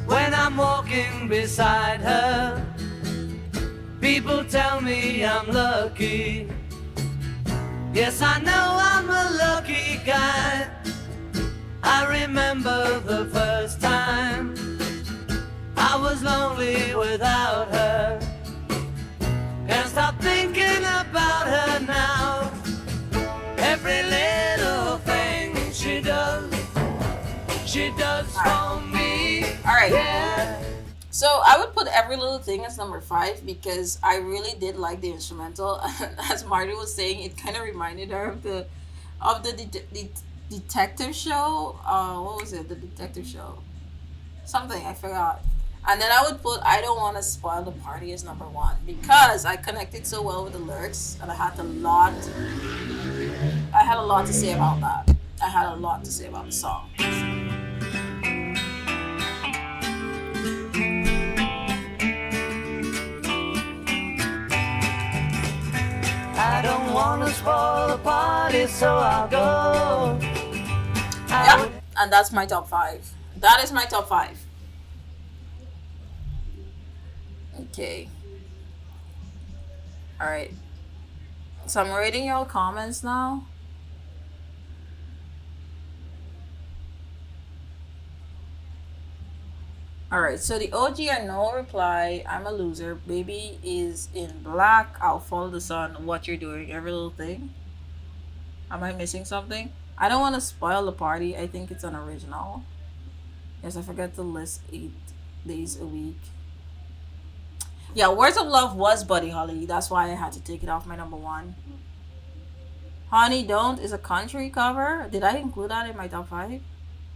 When I'm walking beside her, people tell me I'm lucky. Yes, I know I'm a lucky guy. I remember the first time I was lonely without her. Can't stop thinking about her now. Every little thing she does for me. All right. Yeah. So I would put Every Little Thing as number five because I really did like the instrumental. As Marty was saying, it kind of reminded her of the detective show. What was it? The detective show. Something I forgot. And then I would put I Don't Want to Spoil the Party as number one because I connected so well with the lyrics and I had a lot to say about that. I had a lot to say about the song. I don't want to spoil the party, so I'll go. Yeah, and that's my top five. That is my top five. Okay. All right. So I'm reading your comments now. All right. So the OG are no reply. I'm a loser. Baby is in black. I'll follow the sun. What you're doing. Every little thing. Am I missing something? I don't want to spoil the party. I think it's an original. Yes, I forgot to list 8 days a week. Yeah, Words of Love was Buddy Holly. That's why I had to take it off my number one. Honey Don't is a country cover. Did I include that in my top five?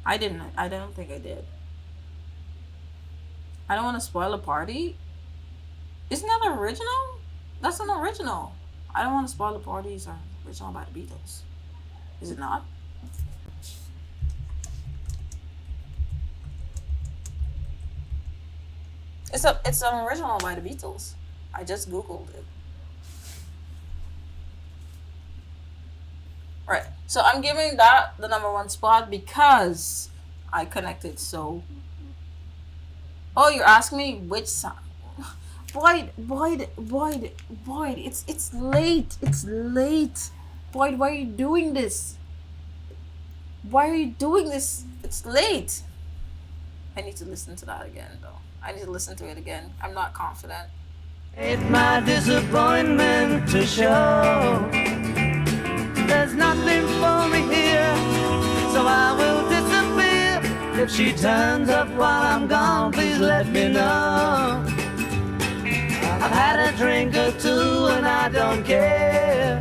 I didn't. I don't think I did. I don't want to spoil a party. Isn't that original? That's an original. I don't want to spoil the party is an original by the Beatles. Is it not? It's an original by the Beatles. I just googled it. Right. So I'm giving that the number one spot because I connected so. Oh, you're asking me which song? Boyd. It's late. It's late. Boyd, why are you doing this? Why are you doing this? It's late. I need to listen to that again, though. I need to listen to it again. I'm not confident. It's my disappointment to show. There's nothing for me here, so I will disappear. If she turns up while I'm gone, please let me know. I've had a drink or two and I don't care.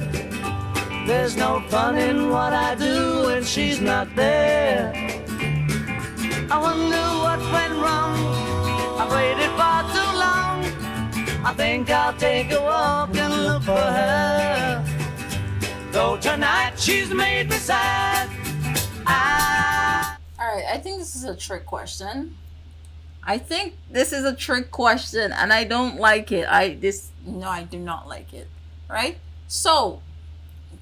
There's no fun in what I do when she's not there. I wonder what went wrong. I've waited far too long. I think I'll take a walk and look for her. Though tonight she's made me sad. All right, I think this is a trick question. I think this is a trick question, and I don't like it. I do not like it. Right? So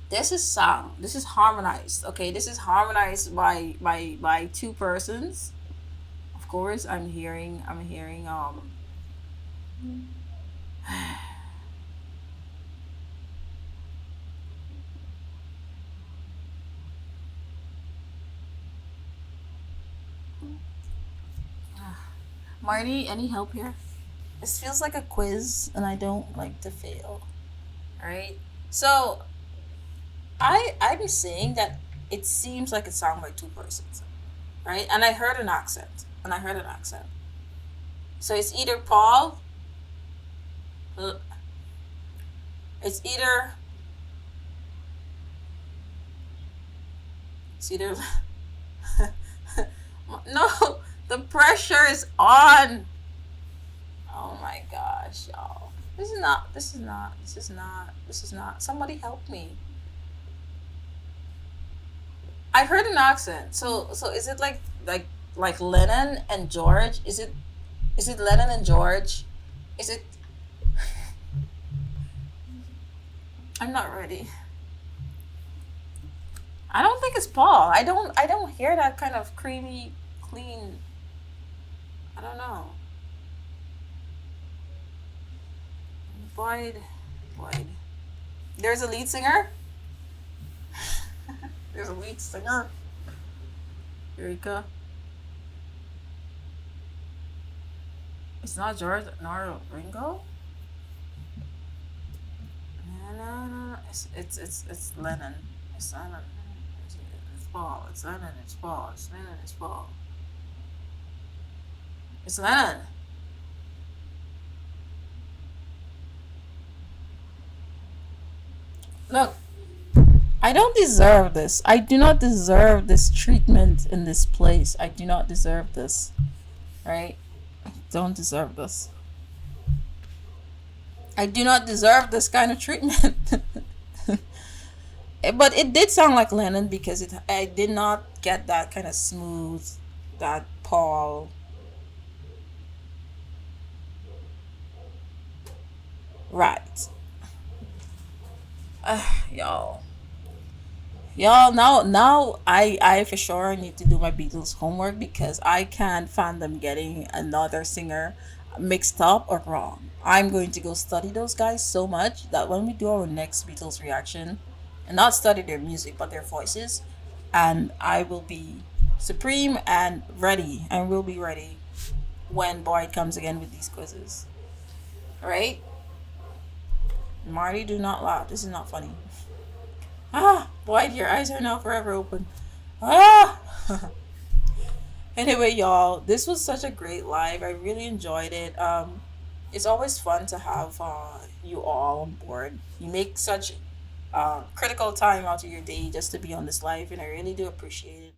this is song. This is harmonized. Okay, this is harmonized by two persons. Of course, I'm hearing. Marty, any help here? This feels like a quiz, and I don't like to fail. All right. So I'm saying that it seems like a song by two persons, right? And I heard an accent, and I heard an accent. So it's either Paul. uh, It's either it's either no. The pressure is on. Oh my gosh, y'all. This is not. Somebody help me. I heard an accent. So is it like Lennon and George? Is it Lennon and George? Is it I'm not ready. I don't think it's Paul. I don't hear that kind of creamy clean. I don't know. Boyd. Boyd. There's a lead singer? There's a lead singer. Eureka. It's not George nor Ringo? No, no, no. It's Lennon. It's Lennon. It's Paul. It's Lennon. It's Paul. It's Lennon. It's Paul. It's Lennon. Look, I don't deserve this. I do not deserve this treatment in this place. I do not deserve this. Right? I don't deserve this. I do not deserve this kind of treatment. But it did sound like Lennon because I did not get that kind of smooth, that Paul. Right. Y'all. Y'all, now I for sure need to do my Beatles homework because I can't find them getting another singer mixed up or wrong. I'm going to go study those guys so much that when we do our next Beatles reaction, and not study their music but their voices, and I will be supreme and ready, and will be ready when Boyd comes again with these quizzes. Alright? Marty, do not laugh. This is not funny. Ah, Boyd, your eyes are now forever open. Ah! Anyway, y'all, this was such a great live. I really enjoyed it. It's always fun to have you all on board. You make such critical time out of your day just to be on this live, and I really do appreciate it.